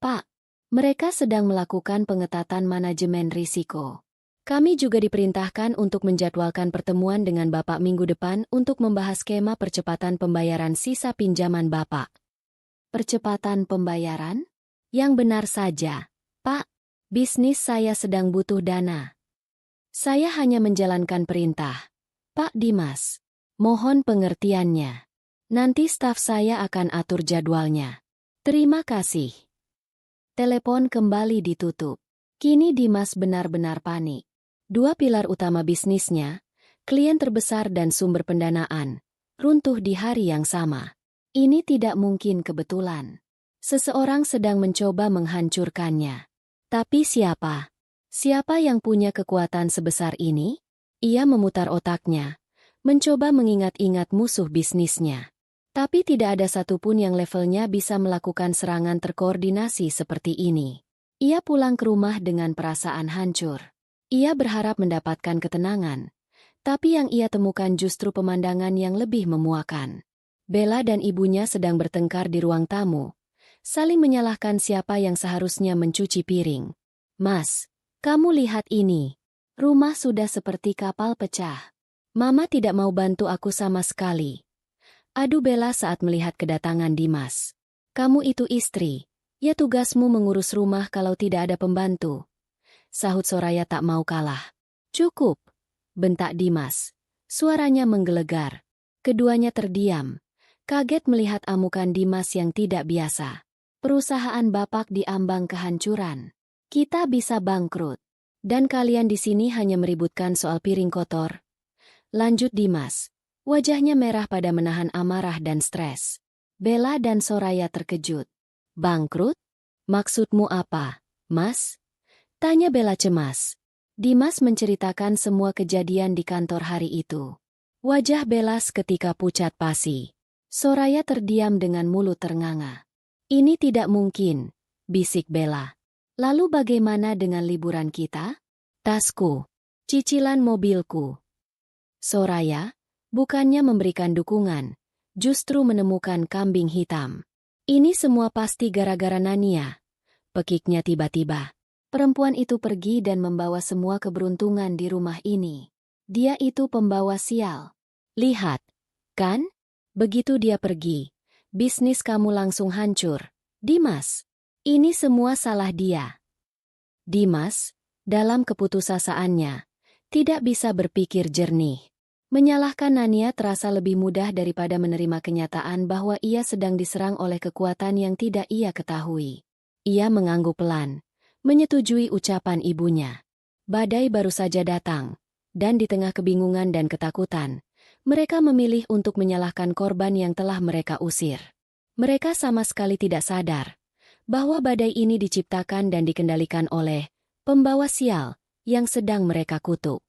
Pak, mereka sedang melakukan pengetatan manajemen risiko. Kami juga diperintahkan untuk menjadwalkan pertemuan dengan Bapak minggu depan untuk membahas skema percepatan pembayaran sisa pinjaman Bapak. Percepatan pembayaran? Yang benar saja, Pak. Bisnis saya sedang butuh dana. Saya hanya menjalankan perintah. Pak Dimas. Mohon pengertiannya. Nanti staf saya akan atur jadwalnya. Terima kasih. Telepon kembali ditutup. Kini Dimas benar-benar panik. Dua pilar utama bisnisnya, klien terbesar dan sumber pendanaan, runtuh di hari yang sama. Ini tidak mungkin kebetulan. Seseorang sedang mencoba menghancurkannya. Tapi siapa? Siapa yang punya kekuatan sebesar ini? Ia memutar otaknya, mencoba mengingat-ingat musuh bisnisnya. Tapi tidak ada satupun yang levelnya bisa melakukan serangan terkoordinasi seperti ini. Ia pulang ke rumah dengan perasaan hancur. Ia berharap mendapatkan ketenangan, tapi yang ia temukan justru pemandangan yang lebih memuakan. Bella dan ibunya sedang bertengkar di ruang tamu, saling menyalahkan siapa yang seharusnya mencuci piring. Mas, kamu lihat ini. Rumah sudah seperti kapal pecah. Mama tidak mau bantu aku sama sekali. Adu Bella saat melihat kedatangan Dimas. Kamu itu istri, ya tugasmu mengurus rumah kalau tidak ada pembantu. Sahut Soraya tak mau kalah. Cukup, bentak Dimas. Suaranya menggelegar. Keduanya terdiam, kaget melihat amukan Dimas yang tidak biasa. Perusahaan Bapak diambang kehancuran. Kita bisa bangkrut. Dan kalian di sini hanya meributkan soal piring kotor. Lanjut Dimas. Wajahnya merah pada menahan amarah dan stres. Bella dan Soraya terkejut. Bangkrut? Maksudmu apa, Mas? Tanya Bella cemas. Dimas menceritakan semua kejadian di kantor hari itu. Wajah Bella seketika pucat pasi. Soraya terdiam dengan mulut ternganga. Ini tidak mungkin, bisik Bella. Lalu bagaimana dengan liburan kita? Tasku, cicilan mobilku. Soraya, bukannya memberikan dukungan, justru menemukan kambing hitam. Ini semua pasti gara-gara Nania. Pekiknya tiba-tiba. Perempuan itu pergi dan membawa semua keberuntungan di rumah ini. Dia itu pembawa sial. Lihat, kan? Begitu dia pergi, bisnis kamu langsung hancur. Dimas, ini semua salah dia. Dimas, dalam keputusasaannya, tidak bisa berpikir jernih. Menyalahkan Nania terasa lebih mudah daripada menerima kenyataan bahwa ia sedang diserang oleh kekuatan yang tidak ia ketahui. Ia mengangguk pelan, menyetujui ucapan ibunya. Badai baru saja datang, dan di tengah kebingungan dan ketakutan, mereka memilih untuk menyalahkan korban yang telah mereka usir. Mereka sama sekali tidak sadar bahwa badai ini diciptakan dan dikendalikan oleh pembawa sial yang sedang mereka kutuk.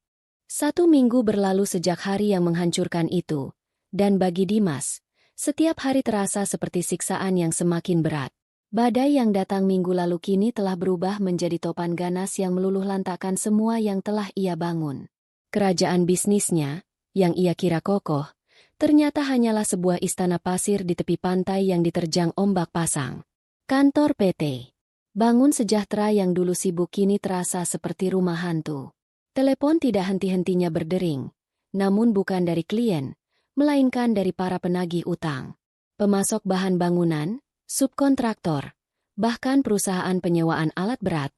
1 minggu berlalu sejak hari yang menghancurkan itu, dan bagi Dimas, setiap hari terasa seperti siksaan yang semakin berat. Badai yang datang minggu lalu kini telah berubah menjadi topan ganas yang meluluh lantakkan semua yang telah ia bangun. Kerajaan bisnisnya, yang ia kira kokoh, ternyata hanyalah sebuah istana pasir di tepi pantai yang diterjang ombak pasang. Kantor PT Bangun Sejahtera yang dulu sibuk kini terasa seperti rumah hantu. Telepon tidak henti-hentinya berdering, namun bukan dari klien, melainkan dari para penagih utang. Pemasok bahan bangunan, subkontraktor, bahkan perusahaan penyewaan alat berat,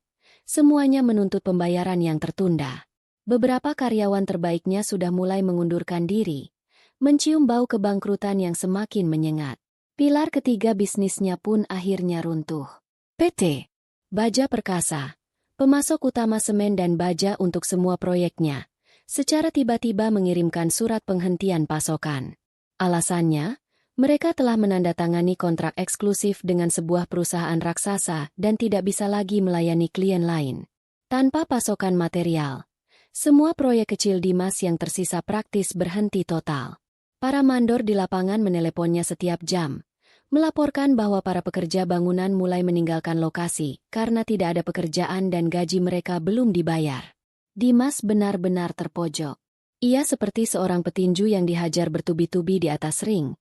semuanya menuntut pembayaran yang tertunda. Beberapa karyawan terbaiknya sudah mulai mengundurkan diri, mencium bau kebangkrutan yang semakin menyengat. Pilar ketiga bisnisnya pun akhirnya runtuh. PT Baja Perkasa, pemasok utama semen dan baja untuk semua proyeknya, secara tiba-tiba mengirimkan surat penghentian pasokan. Alasannya, mereka telah menandatangani kontrak eksklusif dengan sebuah perusahaan raksasa dan tidak bisa lagi melayani klien lain. Tanpa pasokan material, semua proyek kecil Dimas yang tersisa praktis berhenti total. Para mandor di lapangan meneleponnya setiap jam, melaporkan bahwa para pekerja bangunan mulai meninggalkan lokasi karena tidak ada pekerjaan dan gaji mereka belum dibayar. Dimas benar-benar terpojok. Ia seperti seorang petinju yang dihajar bertubi-tubi di atas ring,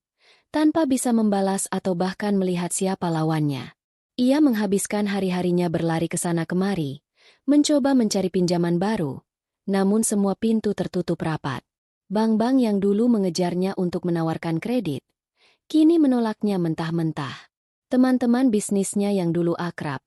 tanpa bisa membalas atau bahkan melihat siapa lawannya. Ia menghabiskan hari-harinya berlari ke sana kemari, mencoba mencari pinjaman baru, namun semua pintu tertutup rapat. Bank-bank yang dulu mengejarnya untuk menawarkan kredit, kini menolaknya mentah-mentah. Teman-teman bisnisnya yang dulu akrab,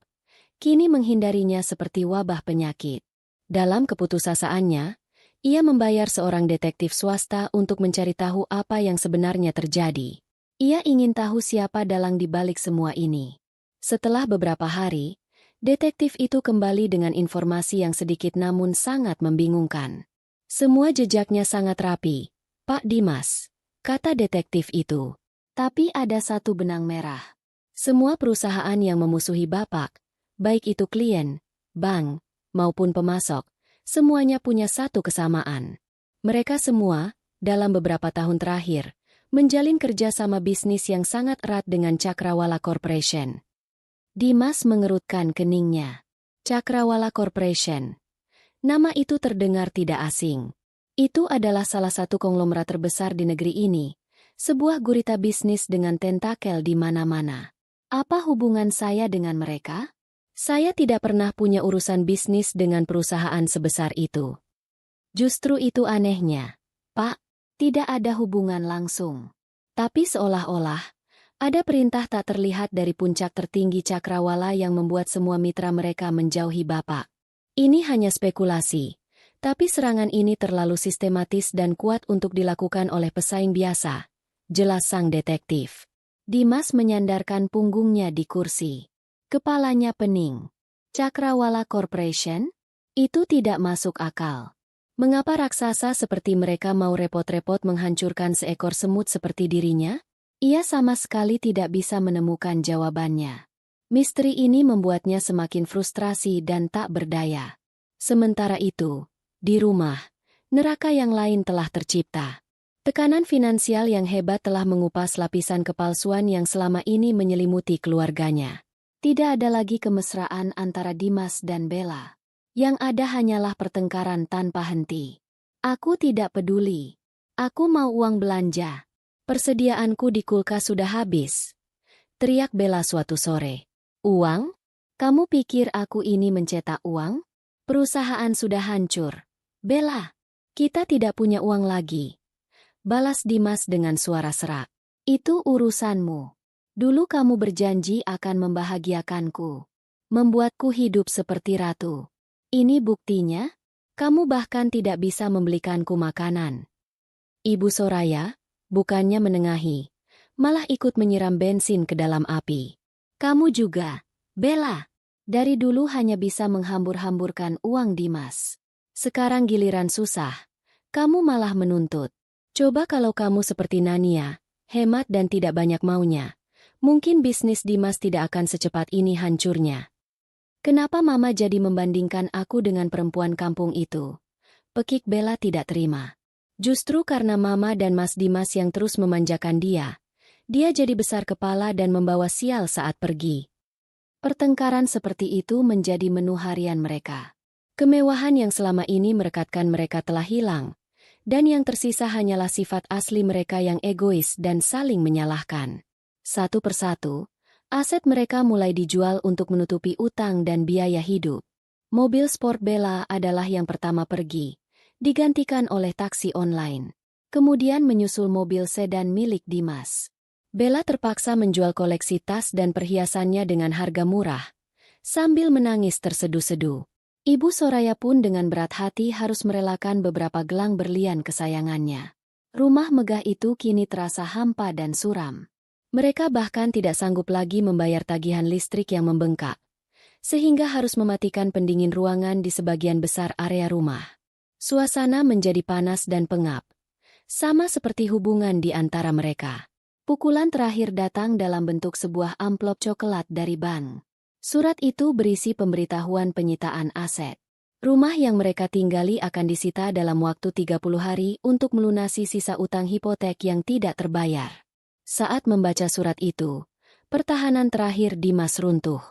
kini menghindarinya seperti wabah penyakit. Dalam keputusasaannya, ia membayar seorang detektif swasta untuk mencari tahu apa yang sebenarnya terjadi. Ia ingin tahu siapa dalang di balik semua ini. Setelah beberapa hari, detektif itu kembali dengan informasi yang sedikit namun sangat membingungkan. Semua jejaknya sangat rapi, Pak Dimas, kata detektif itu. Tapi ada satu benang merah. Semua perusahaan yang memusuhi Bapak, baik itu klien, bank, maupun pemasok, semuanya punya satu kesamaan. Mereka semua, dalam beberapa tahun terakhir, menjalin kerjasama bisnis yang sangat erat dengan Cakrawala Corporation. Dimas mengerutkan keningnya. Cakrawala Corporation. Nama itu terdengar tidak asing. Itu adalah salah satu konglomerat terbesar di negeri ini, sebuah gurita bisnis dengan tentakel di mana-mana. Apa hubungan saya dengan mereka? Saya tidak pernah punya urusan bisnis dengan perusahaan sebesar itu. Justru itu anehnya, Pak, tidak ada hubungan langsung. Tapi seolah-olah, ada perintah tak terlihat dari puncak tertinggi Cakrawala yang membuat semua mitra mereka menjauhi Bapak. Ini hanya spekulasi, tapi serangan ini terlalu sistematis dan kuat untuk dilakukan oleh pesaing biasa, jelas sang detektif. Dimas menyandarkan punggungnya di kursi. Kepalanya pening. Cakrawala Corporation? Itu tidak masuk akal. Mengapa raksasa seperti mereka mau repot-repot menghancurkan seekor semut seperti dirinya? Ia sama sekali tidak bisa menemukan jawabannya. Misteri ini membuatnya semakin frustrasi dan tak berdaya. Sementara itu, di rumah, neraka yang lain telah tercipta. Tekanan finansial yang hebat telah mengupas lapisan kepalsuan yang selama ini menyelimuti keluarganya. Tidak ada lagi kemesraan antara Dimas dan Bella. Yang ada hanyalah pertengkaran tanpa henti. Aku tidak peduli. Aku mau uang belanja. Persediaanku di kulkas sudah habis. Teriak Bella suatu sore. Uang? Kamu pikir aku ini mencetak uang? Perusahaan sudah hancur. Bella, kita tidak punya uang lagi. Balas Dimas dengan suara serak. Itu urusanmu. Dulu kamu berjanji akan membahagiakanku. Membuatku hidup seperti ratu. Ini buktinya, kamu bahkan tidak bisa membelikanku makanan. Ibu Soraya, bukannya menengahi, malah ikut menyiram bensin ke dalam api. Kamu juga, Bella, dari dulu hanya bisa menghambur-hamburkan uang Dimas. Sekarang giliran susah, kamu malah menuntut. Coba kalau kamu seperti Nania, hemat dan tidak banyak maunya. Mungkin bisnis Dimas tidak akan secepat ini hancurnya. Kenapa Mama jadi membandingkan aku dengan perempuan kampung itu? Pekik Bella tidak terima. Justru karena Mama dan Mas Dimas yang terus memanjakan dia jadi besar kepala dan membawa sial saat pergi. Pertengkaran seperti itu menjadi menu harian mereka. Kemewahan yang selama ini merekatkan mereka telah hilang, dan yang tersisa hanyalah sifat asli mereka yang egois dan saling menyalahkan. Satu persatu, aset mereka mulai dijual untuk menutupi utang dan biaya hidup. Mobil sport Bella adalah yang pertama pergi, digantikan oleh taksi online. Kemudian menyusul mobil sedan milik Dimas. Bella terpaksa menjual koleksi tas dan perhiasannya dengan harga murah, sambil menangis terseduh-seduh. Ibu Soraya pun dengan berat hati harus merelakan beberapa gelang berlian kesayangannya. Rumah megah itu kini terasa hampa dan suram. Mereka bahkan tidak sanggup lagi membayar tagihan listrik yang membengkak, sehingga harus mematikan pendingin ruangan di sebagian besar area rumah. Suasana menjadi panas dan pengap, sama seperti hubungan di antara mereka. Pukulan terakhir datang dalam bentuk sebuah amplop coklat dari bank. Surat itu berisi pemberitahuan penyitaan aset. Rumah yang mereka tinggali akan disita dalam waktu 30 hari untuk melunasi sisa utang hipotek yang tidak terbayar. Saat membaca surat itu, pertahanan terakhir Dimas runtuh.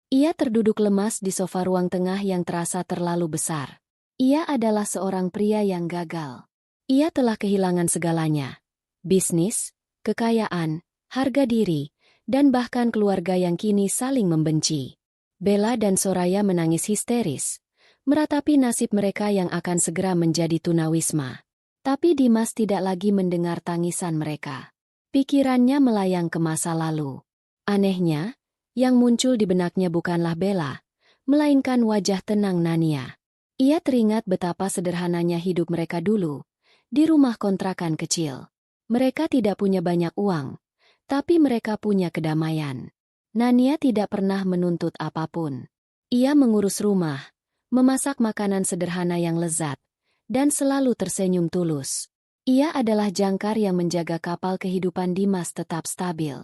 Ia terduduk lemas di sofa ruang tengah yang terasa terlalu besar. Ia adalah seorang pria yang gagal. Ia telah kehilangan segalanya. Bisnis, kekayaan, harga diri, dan bahkan keluarga yang kini saling membenci. Bella dan Soraya menangis histeris, meratapi nasib mereka yang akan segera menjadi tunawisma. Tapi Dimas tidak lagi mendengar tangisan mereka. Pikirannya melayang ke masa lalu. Anehnya, yang muncul di benaknya bukanlah Bella, melainkan wajah tenang Nania. Ia teringat betapa sederhananya hidup mereka dulu, di rumah kontrakan kecil. Mereka tidak punya banyak uang, tapi mereka punya kedamaian. Nania tidak pernah menuntut apapun. Ia mengurus rumah, memasak makanan sederhana yang lezat, dan selalu tersenyum tulus. Ia adalah jangkar yang menjaga kapal kehidupan Dimas tetap stabil.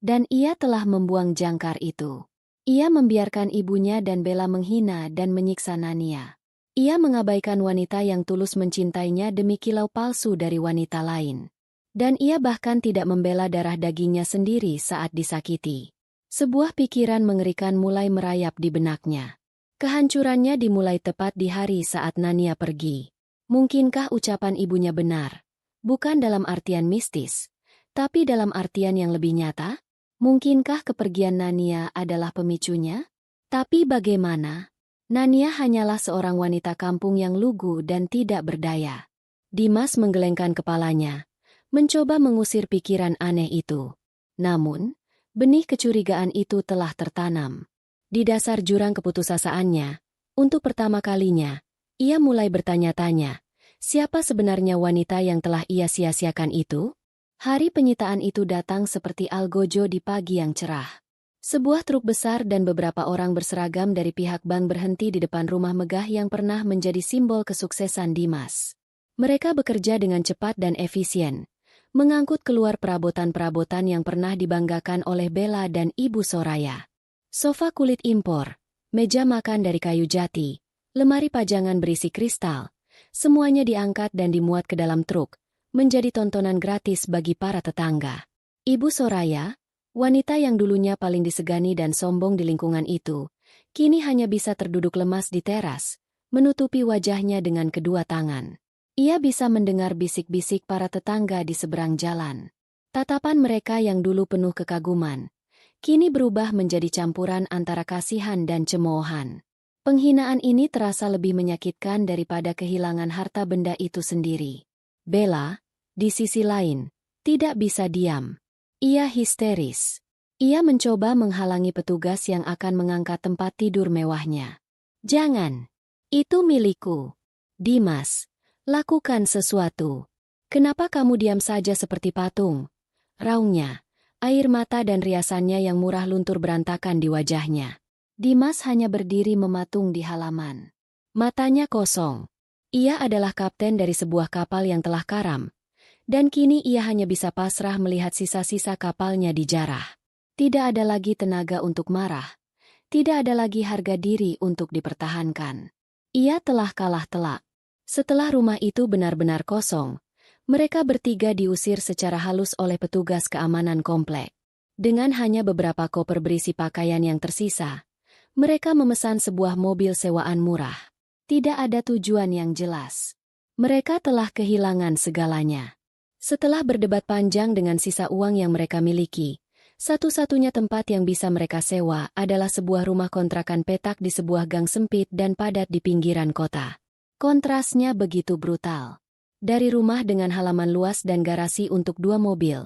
Dan ia telah membuang jangkar itu. Ia membiarkan ibunya dan Bella menghina dan menyiksa Nania. Ia mengabaikan wanita yang tulus mencintainya demi kilau palsu dari wanita lain. Dan ia bahkan tidak membela darah dagingnya sendiri saat disakiti. Sebuah pikiran mengerikan mulai merayap di benaknya. Kehancurannya dimulai tepat di hari saat Nania pergi. Mungkinkah ucapan ibunya benar? Bukan dalam artian mistis, tapi dalam artian yang lebih nyata? Mungkinkah kepergian Nania adalah pemicunya? Tapi bagaimana? Nania hanyalah seorang wanita kampung yang lugu dan tidak berdaya. Dimas menggelengkan kepalanya, mencoba mengusir pikiran aneh itu. Namun, benih kecurigaan itu telah tertanam. Di dasar jurang keputusasaannya, untuk pertama kalinya, ia mulai bertanya-tanya, siapa sebenarnya wanita yang telah ia sia-siakan itu? Hari penyitaan itu datang seperti algojo di pagi yang cerah. Sebuah truk besar dan beberapa orang berseragam dari pihak bank berhenti di depan rumah megah yang pernah menjadi simbol kesuksesan Dimas. Mereka bekerja dengan cepat dan efisien, mengangkut keluar perabotan-perabotan yang pernah dibanggakan oleh Bella dan Ibu Soraya. Sofa kulit impor, meja makan dari kayu jati, lemari pajangan berisi kristal, semuanya diangkat dan dimuat ke dalam truk, menjadi tontonan gratis bagi para tetangga. Ibu Soraya, wanita yang dulunya paling disegani dan sombong di lingkungan itu, kini hanya bisa terduduk lemas di teras, menutupi wajahnya dengan kedua tangan. Ia bisa mendengar bisik-bisik para tetangga di seberang jalan. Tatapan mereka yang dulu penuh kekaguman, kini berubah menjadi campuran antara kasihan dan cemoohan. Penghinaan ini terasa lebih menyakitkan daripada kehilangan harta benda itu sendiri. Bella, di sisi lain, tidak bisa diam. Ia histeris. Ia mencoba menghalangi petugas yang akan mengangkat tempat tidur mewahnya. Jangan. Itu milikku. Dimas, lakukan sesuatu. Kenapa kamu diam saja seperti patung? Raungnya, air mata dan riasannya yang murah luntur berantakan di wajahnya. Dimas hanya berdiri mematung di halaman. Matanya kosong. Ia adalah kapten dari sebuah kapal yang telah karam. Dan kini ia hanya bisa pasrah melihat sisa-sisa kapalnya dijarah. Tidak ada lagi tenaga untuk marah. Tidak ada lagi harga diri untuk dipertahankan. Ia telah kalah telak. Setelah rumah itu benar-benar kosong, mereka bertiga diusir secara halus oleh petugas keamanan komplek. Dengan hanya beberapa koper berisi pakaian yang tersisa, mereka memesan sebuah mobil sewaan murah. Tidak ada tujuan yang jelas. Mereka telah kehilangan segalanya. Setelah berdebat panjang dengan sisa uang yang mereka miliki, satu-satunya tempat yang bisa mereka sewa adalah sebuah rumah kontrakan petak di sebuah gang sempit dan padat di pinggiran kota. Kontrasnya begitu brutal. Dari rumah dengan halaman luas dan garasi untuk 2 mobil,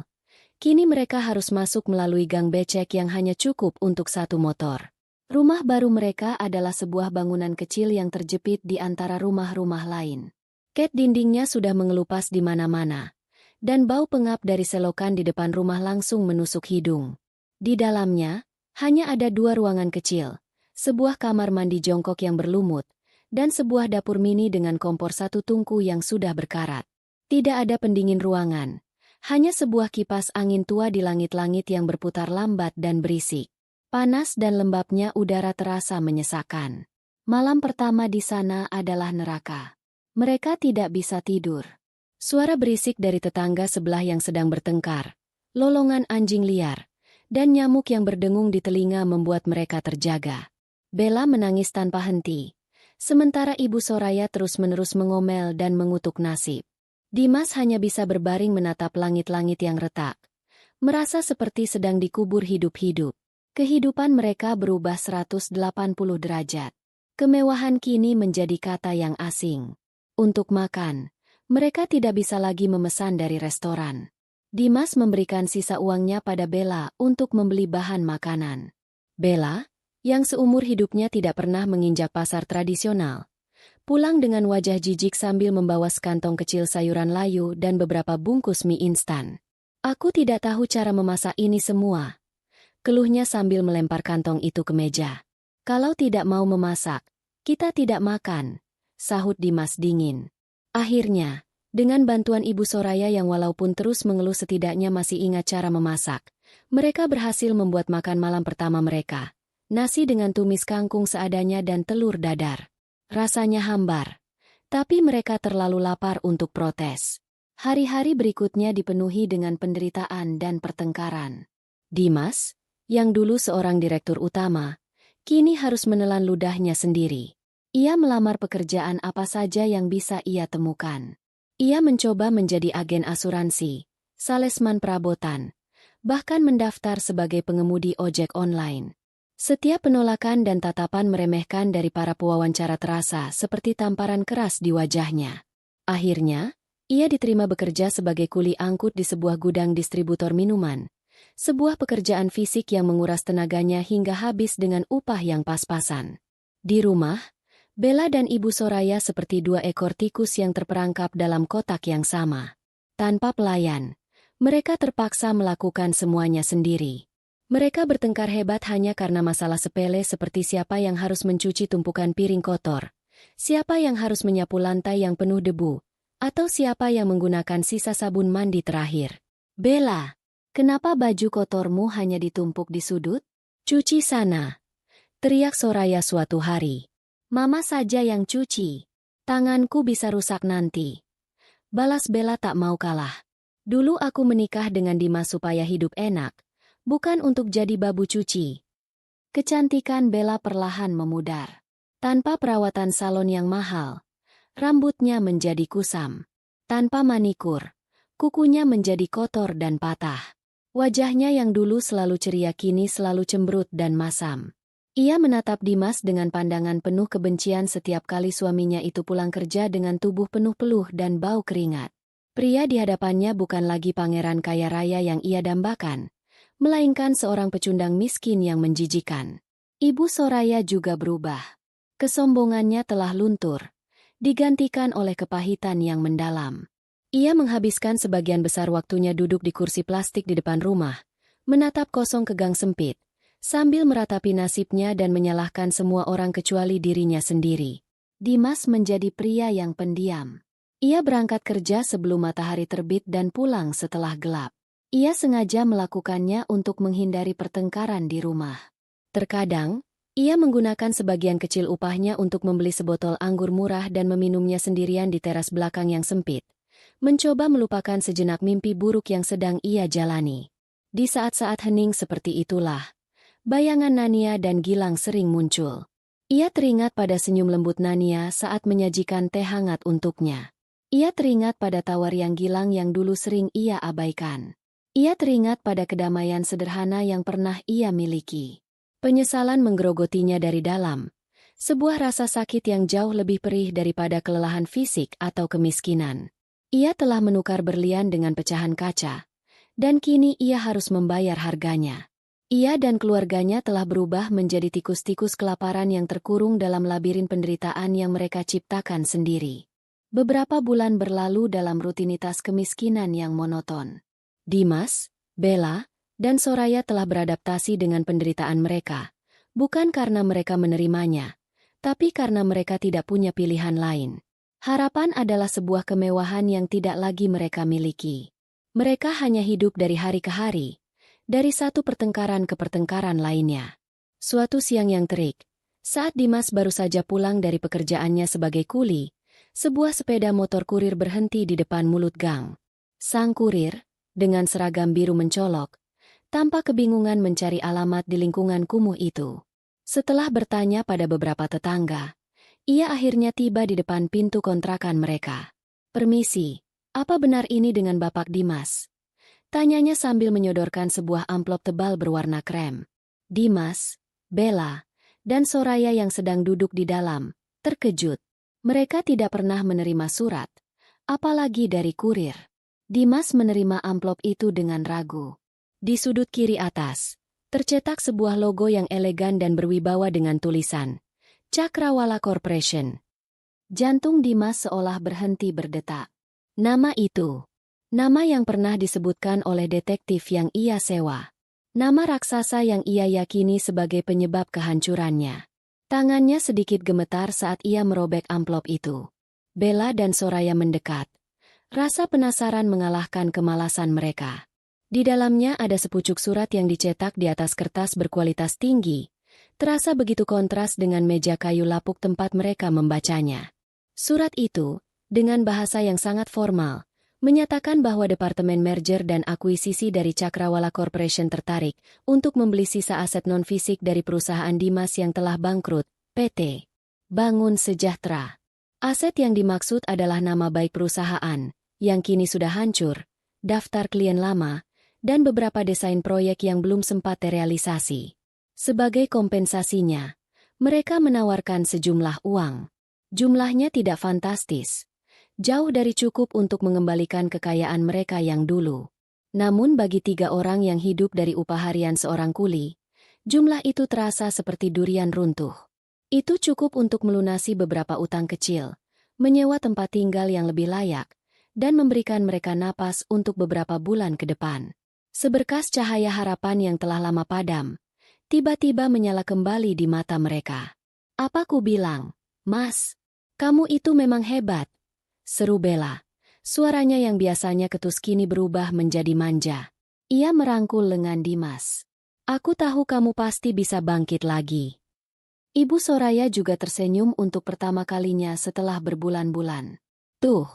kini mereka harus masuk melalui gang becek yang hanya cukup untuk 1 motor. Rumah baru mereka adalah sebuah bangunan kecil yang terjepit di antara rumah-rumah lain. Cat dindingnya sudah mengelupas di mana-mana, dan bau pengap dari selokan di depan rumah langsung menusuk hidung. Di dalamnya, hanya ada 2 ruangan kecil, sebuah kamar mandi jongkok yang berlumut, dan sebuah dapur mini dengan kompor 1 tungku yang sudah berkarat. Tidak ada pendingin ruangan, hanya sebuah kipas angin tua di langit-langit yang berputar lambat dan berisik. Panas dan lembabnya udara terasa menyesakan. Malam pertama di sana adalah neraka. Mereka tidak bisa tidur. Suara berisik dari tetangga sebelah yang sedang bertengkar, lolongan anjing liar, dan nyamuk yang berdengung di telinga membuat mereka terjaga. Bella menangis tanpa henti, sementara Ibu Soraya terus-menerus mengomel dan mengutuk nasib. Dimas hanya bisa berbaring menatap langit-langit yang retak, merasa seperti sedang dikubur hidup-hidup. Kehidupan mereka berubah 180 derajat. Kemewahan kini menjadi kata yang asing. Untuk makan, mereka tidak bisa lagi memesan dari restoran. Dimas memberikan sisa uangnya pada Bella untuk membeli bahan makanan. Bella, yang seumur hidupnya tidak pernah menginjak pasar tradisional, pulang dengan wajah jijik sambil membawa sekantong kecil sayuran layu dan beberapa bungkus mie instan. Aku tidak tahu cara memasak ini semua, keluhnya sambil melempar kantong itu ke meja. Kalau tidak mau memasak, kita tidak makan, sahut Dimas dingin. Akhirnya, dengan bantuan Ibu Soraya yang walaupun terus mengeluh setidaknya masih ingat cara memasak, mereka berhasil membuat makan malam pertama mereka. Nasi dengan tumis kangkung seadanya dan telur dadar. Rasanya hambar, tapi mereka terlalu lapar untuk protes. Hari-hari berikutnya dipenuhi dengan penderitaan dan pertengkaran. Dimas, yang dulu seorang direktur utama, kini harus menelan ludahnya sendiri. Ia melamar pekerjaan apa saja yang bisa ia temukan. Ia mencoba menjadi agen asuransi, salesman perabotan, bahkan mendaftar sebagai pengemudi ojek online. Setiap penolakan dan tatapan meremehkan dari para pewawancara terasa seperti tamparan keras di wajahnya. Akhirnya, ia diterima bekerja sebagai kuli angkut di sebuah gudang distributor minuman, sebuah pekerjaan fisik yang menguras tenaganya hingga habis dengan upah yang pas-pasan. Di rumah, Bella dan Ibu Soraya seperti 2 ekor tikus yang terperangkap dalam kotak yang sama. Tanpa pelayan, mereka terpaksa melakukan semuanya sendiri. Mereka bertengkar hebat hanya karena masalah sepele seperti siapa yang harus mencuci tumpukan piring kotor, siapa yang harus menyapu lantai yang penuh debu, atau siapa yang menggunakan sisa sabun mandi terakhir. Bella, kenapa baju kotormu hanya ditumpuk di sudut? Cuci sana, teriak Soraya suatu hari. Mama saja yang cuci. Tanganku bisa rusak nanti. Balas Bella tak mau kalah. Dulu aku menikah dengan Dimas supaya hidup enak, bukan untuk jadi babu cuci. Kecantikan Bella perlahan memudar. Tanpa perawatan salon yang mahal, rambutnya menjadi kusam. Tanpa manikur, kukunya menjadi kotor dan patah. Wajahnya yang dulu selalu ceria kini selalu cemberut dan masam. Ia menatap Dimas dengan pandangan penuh kebencian setiap kali suaminya itu pulang kerja dengan tubuh penuh peluh dan bau keringat. Pria di hadapannya bukan lagi pangeran kaya raya yang ia dambakan, melainkan seorang pecundang miskin yang menjijikan. Ibu Soraya juga berubah. Kesombongannya telah luntur, digantikan oleh kepahitan yang mendalam. Ia menghabiskan sebagian besar waktunya duduk di kursi plastik di depan rumah, menatap kosong ke gang sempit, sambil meratapi nasibnya dan menyalahkan semua orang kecuali dirinya sendiri. Dimas menjadi pria yang pendiam. Ia berangkat kerja sebelum matahari terbit dan pulang setelah gelap. Ia sengaja melakukannya untuk menghindari pertengkaran di rumah. Terkadang, ia menggunakan sebagian kecil upahnya untuk membeli sebotol anggur murah dan meminumnya sendirian di teras belakang yang sempit, mencoba melupakan sejenak mimpi buruk yang sedang ia jalani. Di saat-saat hening seperti itulah, bayangan Nania dan Gilang sering muncul. Ia teringat pada senyum lembut Nania saat menyajikan teh hangat untuknya. Ia teringat pada tawar yang Gilang yang dulu sering ia abaikan. Ia teringat pada kedamaian sederhana yang pernah ia miliki. Penyesalan menggerogotinya dari dalam. Sebuah rasa sakit yang jauh lebih perih daripada kelelahan fisik atau kemiskinan. Ia telah menukar berlian dengan pecahan kaca. Dan kini ia harus membayar harganya. Ia dan keluarganya telah berubah menjadi tikus-tikus kelaparan yang terkurung dalam labirin penderitaan yang mereka ciptakan sendiri. Beberapa bulan berlalu dalam rutinitas kemiskinan yang monoton. Dimas, Bella, dan Soraya telah beradaptasi dengan penderitaan mereka, bukan karena mereka menerimanya, tapi karena mereka tidak punya pilihan lain. Harapan adalah sebuah kemewahan yang tidak lagi mereka miliki. Mereka hanya hidup dari hari ke hari, dari satu pertengkaran ke pertengkaran lainnya. Suatu siang yang terik, saat Dimas baru saja pulang dari pekerjaannya sebagai kuli, sebuah sepeda motor kurir berhenti di depan mulut gang. Sang kurir, dengan seragam biru mencolok, tampak kebingungan mencari alamat di lingkungan kumuh itu. Setelah bertanya pada beberapa tetangga, ia akhirnya tiba di depan pintu kontrakan mereka. "Permisi, apa benar ini dengan Bapak Dimas?" Tanyanya sambil menyodorkan sebuah amplop tebal berwarna krem. Dimas, Bella, dan Soraya yang sedang duduk di dalam, terkejut. Mereka tidak pernah menerima surat, apalagi dari kurir. Dimas menerima amplop itu dengan ragu. Di sudut kiri atas, tercetak sebuah logo yang elegan dan berwibawa dengan tulisan Cakrawala Corporation. Jantung Dimas seolah berhenti berdetak. Nama itu. Nama yang pernah disebutkan oleh detektif yang ia sewa. Nama raksasa yang ia yakini sebagai penyebab kehancurannya. Tangannya sedikit gemetar saat ia merobek amplop itu. Bella dan Soraya mendekat. Rasa penasaran mengalahkan kemalasan mereka. Di dalamnya ada sepucuk surat yang dicetak di atas kertas berkualitas tinggi. Terasa begitu kontras dengan meja kayu lapuk tempat mereka membacanya. Surat itu, dengan bahasa yang sangat formal, menyatakan bahwa Departemen Merger dan Akuisisi dari Cakrawala Corporation tertarik untuk membeli sisa aset non-fisik dari perusahaan Dimas yang telah bangkrut, PT Bangun Sejahtera. Aset yang dimaksud adalah nama baik perusahaan, yang kini sudah hancur, daftar klien lama, dan beberapa desain proyek yang belum sempat terrealisasi. Sebagai kompensasinya, mereka menawarkan sejumlah uang. Jumlahnya tidak fantastis. Jauh dari cukup untuk mengembalikan kekayaan mereka yang dulu. Namun bagi 3 orang yang hidup dari upah harian seorang kuli, jumlah itu terasa seperti durian runtuh. Itu cukup untuk melunasi beberapa utang kecil, menyewa tempat tinggal yang lebih layak, dan memberikan mereka napas untuk beberapa bulan ke depan. Seberkas cahaya harapan yang telah lama padam, tiba-tiba menyala kembali di mata mereka. "Apa ku bilang, Mas? Kamu itu memang hebat," seru Bella. Suaranya yang biasanya ketus kini berubah menjadi manja. Ia merangkul lengan Dimas. "Aku tahu kamu pasti bisa bangkit lagi." Ibu Soraya juga tersenyum untuk pertama kalinya setelah berbulan-bulan. Tuh,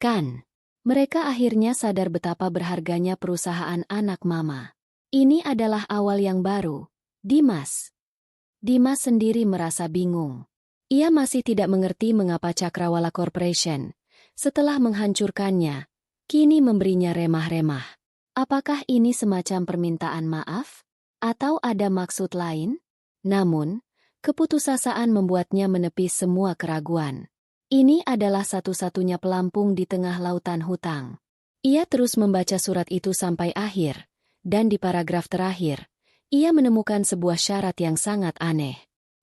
kan. Mereka akhirnya sadar betapa berharganya perusahaan anak mama. Ini adalah awal yang baru, Dimas. Dimas sendiri merasa bingung. Ia masih tidak mengerti mengapa Cakrawala Corporation, setelah menghancurkannya, kini memberinya remah-remah. Apakah ini semacam permintaan maaf? Atau ada maksud lain? Namun, keputusasaan membuatnya menepis semua keraguan. Ini adalah satu-satunya pelampung di tengah lautan hutang. Ia terus membaca surat itu sampai akhir, dan di paragraf terakhir, ia menemukan sebuah syarat yang sangat aneh.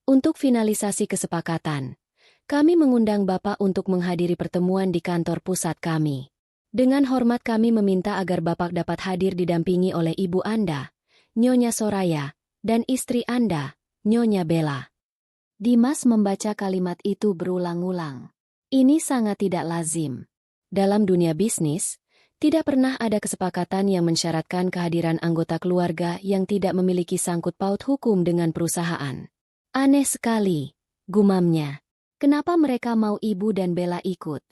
Untuk finalisasi kesepakatan, kami mengundang Bapak untuk menghadiri pertemuan di kantor pusat kami. Dengan hormat kami meminta agar Bapak dapat hadir didampingi oleh ibu Anda, Nyonya Soraya, dan istri Anda, Nyonya Bella. Dimas membaca kalimat itu berulang-ulang. Ini sangat tidak lazim. Dalam dunia bisnis, Tidak pernah ada kesepakatan yang mensyaratkan kehadiran anggota keluarga yang tidak memiliki sangkut paut hukum dengan perusahaan. Aneh sekali, gumamnya. Kenapa mereka mau Ibu dan Bella ikut?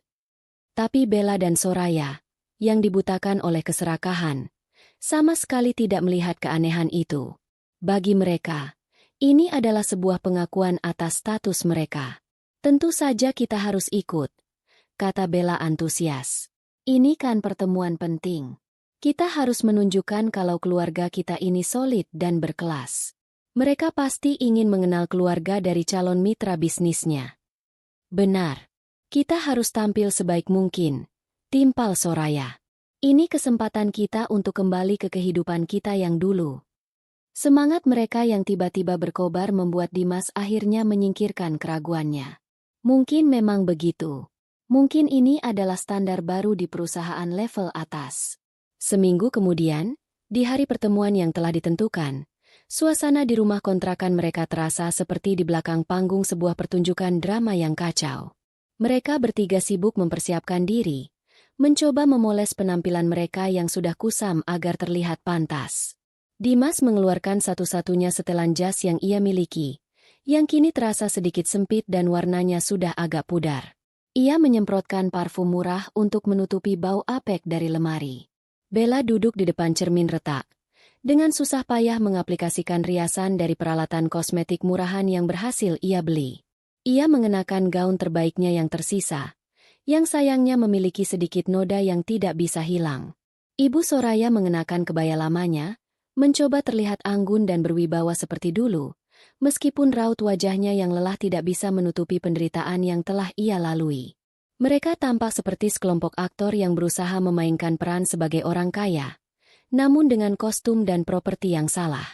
Tapi Bella dan Soraya, yang dibutakan oleh keserakahan, sama sekali tidak melihat keanehan itu. Bagi mereka, ini adalah sebuah pengakuan atas status mereka. Tentu saja kita harus ikut, kata Bella antusias. Ini kan pertemuan penting. Kita harus menunjukkan kalau keluarga kita ini solid dan berkelas. Mereka pasti ingin mengenal keluarga dari calon mitra bisnisnya. Benar. Kita harus tampil sebaik mungkin, timpal Soraya. Ini kesempatan kita untuk kembali ke kehidupan kita yang dulu. Semangat mereka yang tiba-tiba berkobar membuat Dimas akhirnya menyingkirkan keraguannya. Mungkin memang begitu. Mungkin ini adalah standar baru di perusahaan level atas. Seminggu kemudian, di hari pertemuan yang telah ditentukan, suasana di rumah kontrakan mereka terasa seperti di belakang panggung sebuah pertunjukan drama yang kacau. Mereka bertiga sibuk mempersiapkan diri, mencoba memoles penampilan mereka yang sudah kusam agar terlihat pantas. Dimas mengeluarkan satu-satunya setelan jas yang ia miliki, yang kini terasa sedikit sempit dan warnanya sudah agak pudar. Ia menyemprotkan parfum murah untuk menutupi bau apek dari lemari. Bella duduk di depan cermin retak, dengan susah payah mengaplikasikan riasan dari peralatan kosmetik murahan yang berhasil ia beli. Ia mengenakan gaun terbaiknya yang tersisa, yang sayangnya memiliki sedikit noda yang tidak bisa hilang. Ibu Soraya mengenakan kebaya lamanya, mencoba terlihat anggun dan berwibawa seperti dulu, meskipun raut wajahnya yang lelah tidak bisa menutupi penderitaan yang telah ia lalui. Mereka tampak seperti sekelompok aktor yang berusaha memainkan peran sebagai orang kaya, namun dengan kostum dan properti yang salah.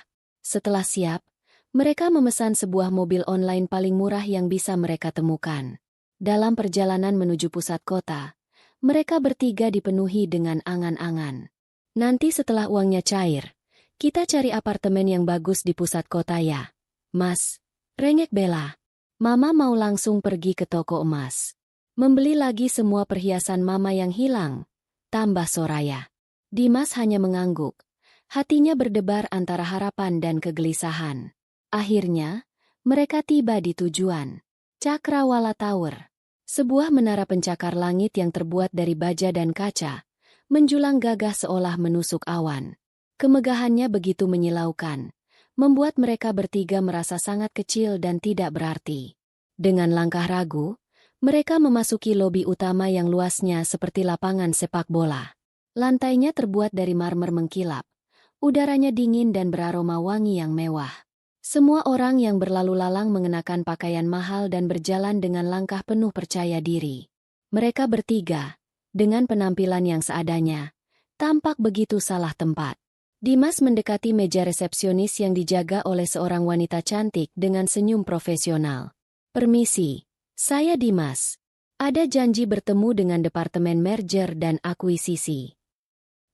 Setelah siap, mereka memesan sebuah mobil online paling murah yang bisa mereka temukan. Dalam perjalanan menuju pusat kota, mereka bertiga dipenuhi dengan angan-angan. Nanti setelah uangnya cair, kita cari apartemen yang bagus di pusat kota ya, Mas. Rengek Bella. Mama mau langsung pergi ke toko emas. Membeli lagi semua perhiasan Mama yang hilang, tambah Soraya. Dimas hanya mengangguk. Hatinya berdebar antara harapan dan kegelisahan. Akhirnya, mereka tiba di tujuan. Cakrawala Tower. Sebuah menara pencakar langit yang terbuat dari baja dan kaca, menjulang gagah seolah menusuk awan. Kemegahannya begitu menyilaukan, membuat mereka bertiga merasa sangat kecil dan tidak berarti. Dengan langkah ragu, mereka memasuki lobi utama yang luasnya seperti lapangan sepak bola. Lantainya terbuat dari marmer mengkilap, udaranya dingin dan beraroma wangi yang mewah. Semua orang yang berlalu lalang mengenakan pakaian mahal dan berjalan dengan langkah penuh percaya diri. Mereka bertiga, dengan penampilan yang seadanya, tampak begitu salah tempat. Dimas mendekati meja resepsionis yang dijaga oleh seorang wanita cantik dengan senyum profesional. Permisi, saya Dimas. Ada janji bertemu dengan Departemen Merger dan Akuisisi.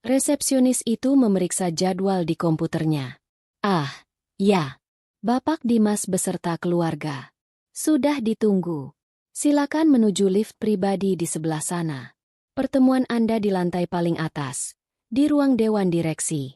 Resepsionis itu memeriksa jadwal di komputernya. Ah, ya. Bapak Dimas beserta keluarga. Sudah ditunggu. Silakan menuju lift pribadi di sebelah sana. Pertemuan Anda di lantai paling atas, di ruang Dewan Direksi.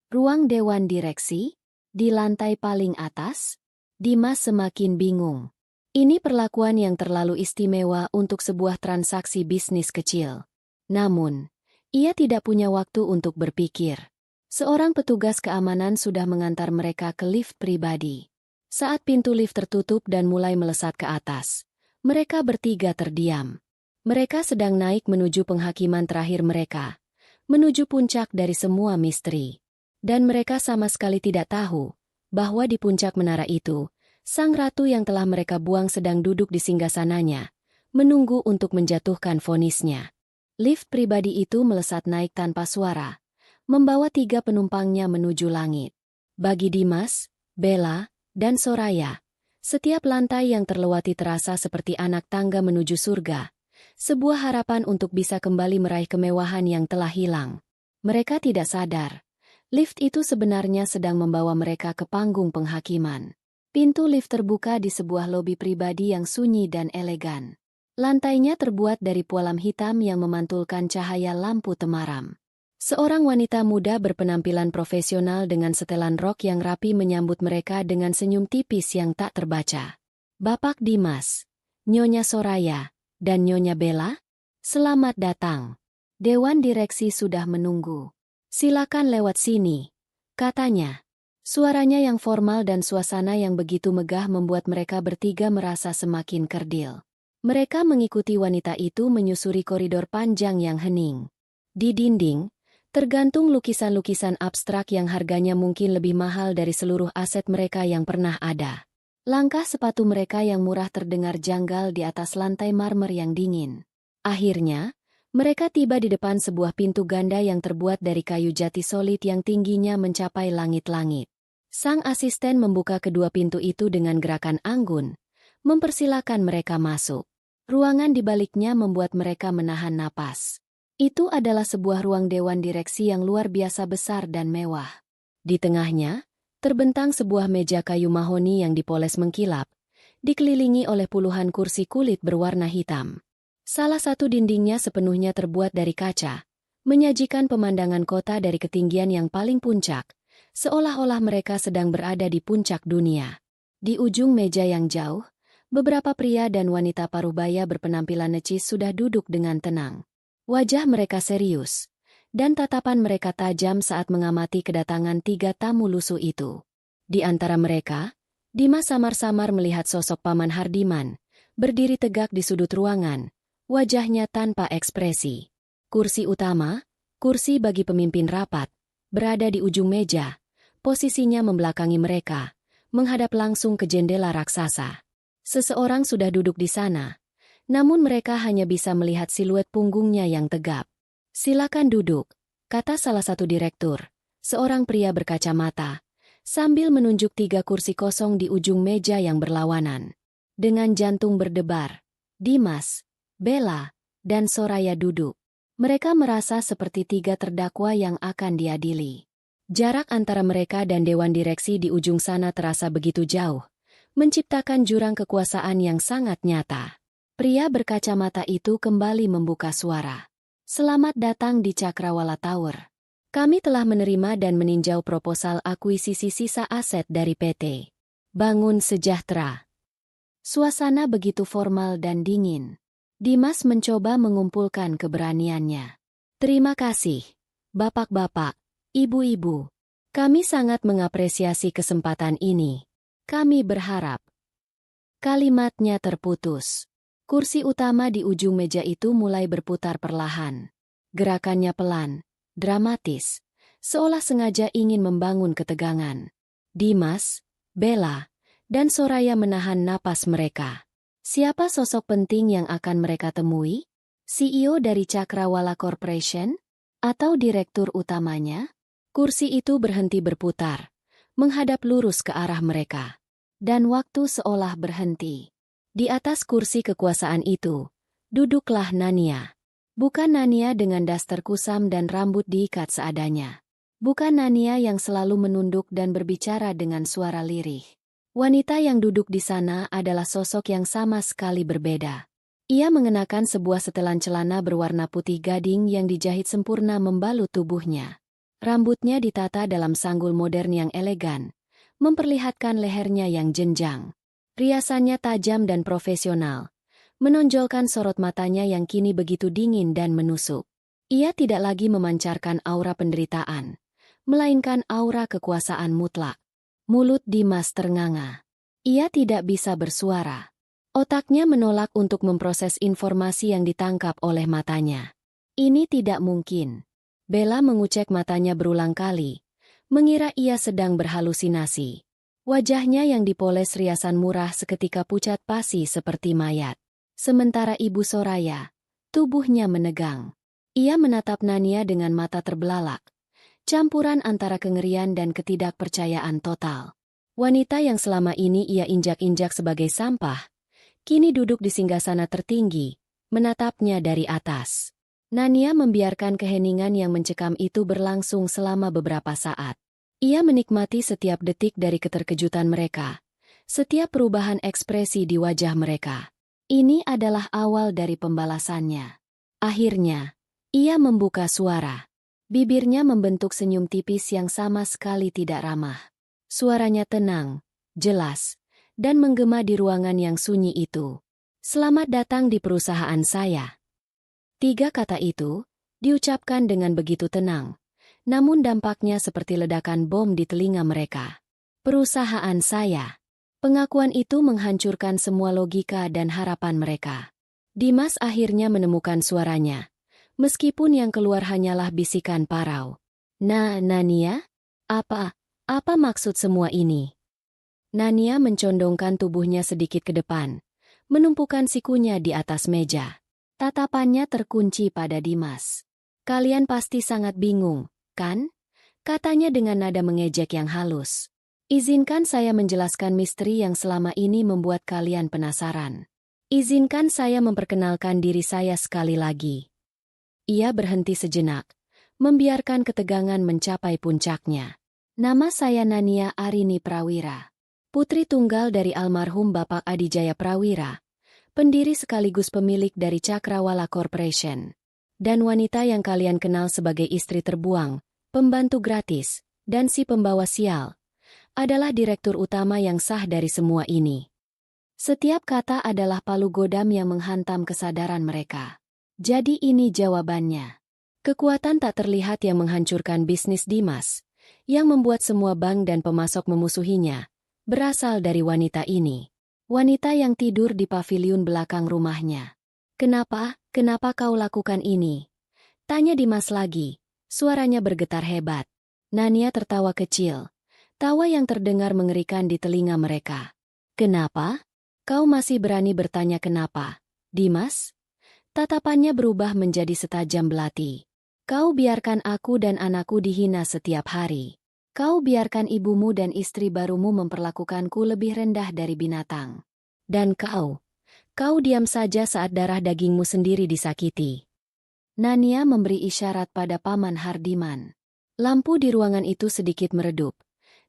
Ruang Dewan Direksi? Di lantai paling atas? Dimas semakin bingung. Ini perlakuan yang terlalu istimewa untuk sebuah transaksi bisnis kecil. Namun, ia tidak punya waktu untuk berpikir. Seorang petugas keamanan sudah mengantar mereka ke lift pribadi. Saat pintu lift tertutup dan mulai melesat ke atas, mereka bertiga terdiam. Mereka sedang naik menuju penghakiman terakhir mereka, menuju puncak dari semua misteri. Dan mereka sama sekali tidak tahu bahwa di puncak menara itu, sang ratu yang telah mereka buang sedang duduk di singgasananya, menunggu untuk menjatuhkan vonisnya. Lift pribadi itu melesat naik tanpa suara, membawa 3 penumpangnya menuju langit. Bagi Dimas, Bella, dan Soraya, setiap lantai yang terlewati terasa seperti anak tangga menuju surga, sebuah harapan untuk bisa kembali meraih kemewahan yang telah hilang. Mereka tidak sadar. Lift itu sebenarnya sedang membawa mereka ke panggung penghakiman. Pintu lift terbuka di sebuah lobi pribadi yang sunyi dan elegan. Lantainya terbuat dari pualam hitam yang memantulkan cahaya lampu temaram. Seorang wanita muda berpenampilan profesional dengan setelan rok yang rapi menyambut mereka dengan senyum tipis yang tak terbaca. Bapak Dimas, Nyonya Soraya, dan Nyonya Bella, selamat datang. Dewan direksi sudah menunggu. Silakan lewat sini, katanya. Suaranya yang formal dan suasana yang begitu megah membuat mereka bertiga merasa semakin kerdil. Mereka mengikuti wanita itu menyusuri koridor panjang yang hening. Di dinding, tergantung lukisan-lukisan abstrak yang harganya mungkin lebih mahal dari seluruh aset mereka yang pernah ada. Langkah sepatu mereka yang murah terdengar janggal di atas lantai marmer yang dingin. Akhirnya, mereka tiba di depan sebuah pintu ganda yang terbuat dari kayu jati solid yang tingginya mencapai langit-langit. Sang asisten membuka kedua pintu itu dengan gerakan anggun, mempersilakan mereka masuk. Ruangan di baliknya membuat mereka menahan napas. Itu adalah sebuah ruang dewan direksi yang luar biasa besar dan mewah. Di tengahnya, terbentang sebuah meja kayu mahoni yang dipoles mengkilap, dikelilingi oleh puluhan kursi kulit berwarna hitam. Salah satu dindingnya sepenuhnya terbuat dari kaca, menyajikan pemandangan kota dari ketinggian yang paling puncak, seolah-olah mereka sedang berada di puncak dunia. Di ujung meja yang jauh, beberapa pria dan wanita parubaya berpenampilan necis sudah duduk dengan tenang. Wajah mereka serius, dan tatapan mereka tajam saat mengamati kedatangan tiga tamu lusuh itu. Di antara mereka, Dimas samar-samar melihat sosok Paman Hardiman, berdiri tegak di sudut ruangan, wajahnya tanpa ekspresi. Kursi utama, kursi bagi pemimpin rapat, berada di ujung meja, posisinya membelakangi mereka, menghadap langsung ke jendela raksasa. Seseorang sudah duduk di sana, namun mereka hanya bisa melihat siluet punggungnya yang tegap. Silakan duduk, kata salah satu direktur, seorang pria berkacamata, sambil menunjuk tiga kursi kosong di ujung meja yang berlawanan. Dengan jantung berdebar, Dimas, Bella, dan Soraya duduk. Mereka merasa seperti tiga terdakwa yang akan diadili. Jarak antara mereka dan dewan direksi di ujung sana terasa begitu jauh, menciptakan jurang kekuasaan yang sangat nyata. Pria berkacamata itu kembali membuka suara. Selamat datang di Cakrawala Tower. Kami telah menerima dan meninjau proposal akuisisi sisa aset dari PT Bangun Sejahtera. Suasana begitu formal dan dingin. Dimas mencoba mengumpulkan keberaniannya. Terima kasih, bapak-bapak, ibu-ibu. Kami sangat mengapresiasi kesempatan ini. Kami berharap. Kalimatnya terputus. Kursi utama di ujung meja itu mulai berputar perlahan. Gerakannya pelan, dramatis, seolah sengaja ingin membangun ketegangan. Dimas, Bella, dan Soraya menahan napas mereka. Siapa sosok penting yang akan mereka temui? CEO dari Cakrawala Corporation? Atau direktur utamanya? Kursi itu berhenti berputar, menghadap lurus ke arah mereka. Dan waktu seolah berhenti. Di atas kursi kekuasaan itu, duduklah Nania. Bukan Nania dengan daster kusam dan rambut diikat seadanya. Bukan Nania yang selalu menunduk dan berbicara dengan suara lirih. Wanita yang duduk di sana adalah sosok yang sama sekali berbeda. Ia mengenakan sebuah setelan celana berwarna putih gading yang dijahit sempurna membalut tubuhnya. Rambutnya ditata dalam sanggul modern yang elegan, memperlihatkan lehernya yang jenjang. Riasannya tajam dan profesional, menonjolkan sorot matanya yang kini begitu dingin dan menusuk. Ia tidak lagi memancarkan aura penderitaan, melainkan aura kekuasaan mutlak. Mulut Dimas ternganga. Ia tidak bisa bersuara. Otaknya menolak untuk memproses informasi yang ditangkap oleh matanya. Ini tidak mungkin. Bella mengucek matanya berulang kali, mengira ia sedang berhalusinasi. Wajahnya yang dipoles riasan murah seketika pucat pasi seperti mayat. Sementara Ibu Soraya, tubuhnya menegang. Ia menatap Nania dengan mata terbelalak, campuran antara kengerian dan ketidakpercayaan total. Wanita yang selama ini ia injak-injak sebagai sampah, kini duduk di singgasana tertinggi, menatapnya dari atas. Nania membiarkan keheningan yang mencekam itu berlangsung selama beberapa saat. Ia menikmati setiap detik dari keterkejutan mereka, setiap perubahan ekspresi di wajah mereka. Ini adalah awal dari pembalasannya. Akhirnya, ia membuka suara. Bibirnya membentuk senyum tipis yang sama sekali tidak ramah. Suaranya tenang, jelas, dan menggema di ruangan yang sunyi itu. Selamat datang di perusahaan saya. 3 kata itu diucapkan dengan begitu tenang, namun dampaknya seperti ledakan bom di telinga mereka. Perusahaan saya. Pengakuan itu menghancurkan semua logika dan harapan mereka. Dimas akhirnya menemukan suaranya, meskipun yang keluar hanyalah bisikan parau. Nania? Apa maksud semua ini? Nania mencondongkan tubuhnya sedikit ke depan, menumpukan sikunya di atas meja. Tatapannya terkunci pada Dimas. Kalian pasti sangat bingung, kan? Katanya dengan nada mengejek yang halus. Izinkan saya menjelaskan misteri yang selama ini membuat kalian penasaran. Izinkan saya memperkenalkan diri saya sekali lagi. Ia berhenti sejenak, membiarkan ketegangan mencapai puncaknya. Nama saya Nania Arini Prawira, putri tunggal dari almarhum Bapak Adijaya Prawira, pendiri sekaligus pemilik dari Cakrawala Corporation, dan wanita yang kalian kenal sebagai istri terbuang, pembantu gratis, dan si pembawa sial, adalah direktur utama yang sah dari semua ini. Setiap kata adalah palu godam yang menghantam kesadaran mereka. Jadi ini jawabannya. Kekuatan tak terlihat yang menghancurkan bisnis Dimas, yang membuat semua bank dan pemasok memusuhinya, berasal dari wanita ini. Wanita yang tidur di paviliun belakang rumahnya. Kenapa kau lakukan ini? Tanya Dimas lagi, suaranya bergetar hebat. Nania tertawa kecil. Tawa yang terdengar mengerikan di telinga mereka. Kenapa? Kau masih berani bertanya kenapa, Dimas? Tatapannya berubah menjadi setajam belati. Kau biarkan aku dan anakku dihina setiap hari. Kau biarkan ibumu dan istri barumu memperlakukanku lebih rendah dari binatang. Dan kau diam saja saat darah dagingmu sendiri disakiti. Nania memberi isyarat pada Paman Hardiman. Lampu di ruangan itu sedikit meredup,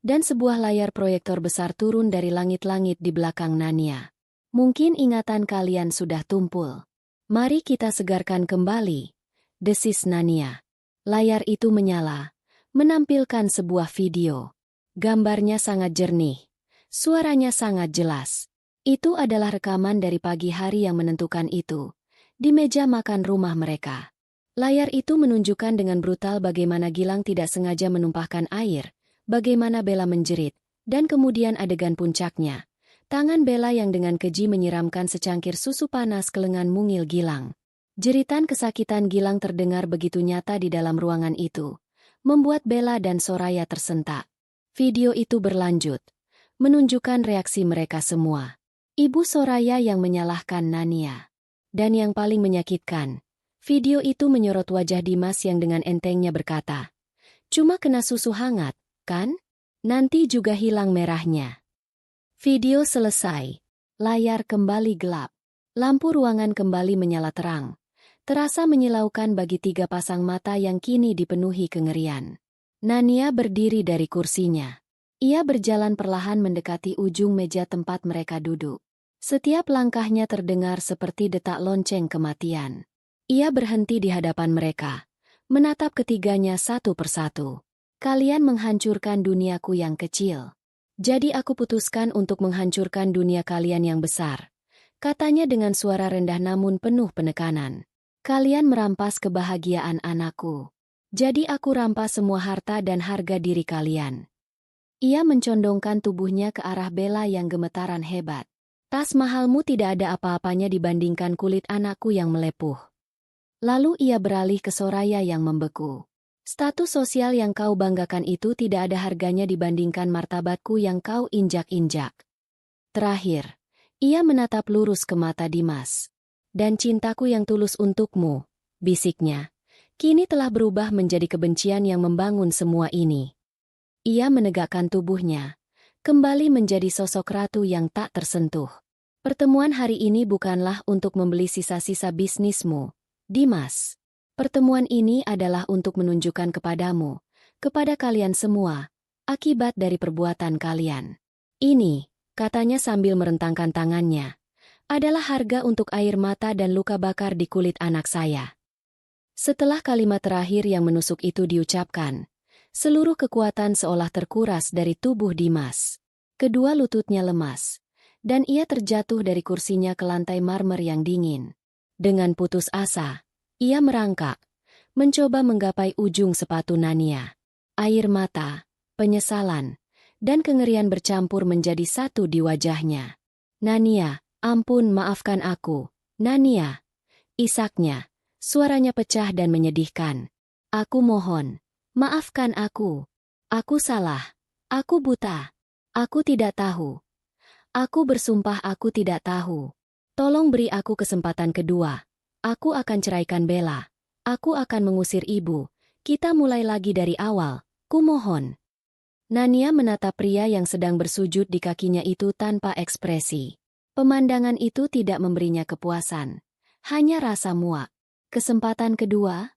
dan sebuah layar proyektor besar turun dari langit-langit di belakang Nania. Mungkin ingatan kalian sudah tumpul. Mari kita segarkan kembali, desis Nania. Layar itu menyala, menampilkan sebuah video. Gambarnya sangat jernih, suaranya sangat jelas. Itu adalah rekaman dari pagi hari yang menentukan itu, di meja makan rumah mereka. Layar itu menunjukkan dengan brutal bagaimana Gilang tidak sengaja menumpahkan air, bagaimana Bella menjerit, dan kemudian adegan puncaknya. Tangan Bella yang dengan keji menyiramkan secangkir susu panas ke lengan mungil Gilang. Jeritan kesakitan Gilang terdengar begitu nyata di dalam ruangan itu, membuat Bella dan Soraya tersentak. Video itu berlanjut, menunjukkan reaksi mereka semua. Ibu Soraya yang menyalahkan Nania. Dan yang paling menyakitkan, video itu menyorot wajah Dimas yang dengan entengnya berkata, "Cuma kena susu hangat, kan? Nanti juga hilang merahnya." Video selesai. Layar kembali gelap. Lampu ruangan kembali menyala terang. Terasa menyilaukan bagi 3 pasang mata yang kini dipenuhi kengerian. Nania berdiri dari kursinya. Ia berjalan perlahan mendekati ujung meja tempat mereka duduk. Setiap langkahnya terdengar seperti detak lonceng kematian. Ia berhenti di hadapan mereka, menatap ketiganya satu persatu. "Kalian menghancurkan duniaku yang kecil. Jadi aku putuskan untuk menghancurkan dunia kalian yang besar," katanya dengan suara rendah namun penuh penekanan. "Kalian merampas kebahagiaan anakku. Jadi aku rampas semua harta dan harga diri kalian." Ia mencondongkan tubuhnya ke arah Bella yang gemetaran hebat. "Tas mahalmu tidak ada apa-apanya dibandingkan kulit anakku yang melepuh." Lalu ia beralih ke Soraya yang membeku. "Status sosial yang kau banggakan itu tidak ada harganya dibandingkan martabatku yang kau injak-injak." Terakhir, ia menatap lurus ke mata Dimas. "Dan cintaku yang tulus untukmu," bisiknya, "kini telah berubah menjadi kebencian yang membangun semua ini." Ia menegakkan tubuhnya, kembali menjadi sosok ratu yang tak tersentuh. "Pertemuan hari ini bukanlah untuk membeli sisa-sisa bisnismu, Dimas. Pertemuan ini adalah untuk menunjukkan kepadamu, kepada kalian semua, akibat dari perbuatan kalian. Ini," katanya sambil merentangkan tangannya, adalah harga untuk air mata dan luka bakar di kulit anak saya. Setelah kalimat terakhir yang menusuk itu diucapkan, seluruh kekuatan seolah terkuras dari tubuh Dimas. Kedua lututnya lemas, dan ia terjatuh dari kursinya ke lantai marmer yang dingin. Dengan putus asa, ia merangkak, mencoba menggapai ujung sepatu Nania. Air mata, penyesalan, dan kengerian bercampur menjadi satu di wajahnya. "Nania, ampun, maafkan aku. Nania," isaknya. Suaranya pecah dan menyedihkan. "Aku mohon, maafkan aku. Aku salah. Aku buta. Aku tidak tahu. Aku bersumpah aku tidak tahu. Tolong beri aku kesempatan kedua. Aku akan ceraikan Bella. Aku akan mengusir ibu. Kita mulai lagi dari awal. Kumohon." Nania menatap pria yang sedang bersujud di kakinya itu tanpa ekspresi. Pemandangan itu tidak memberinya kepuasan. Hanya rasa muak. "Kesempatan kedua?"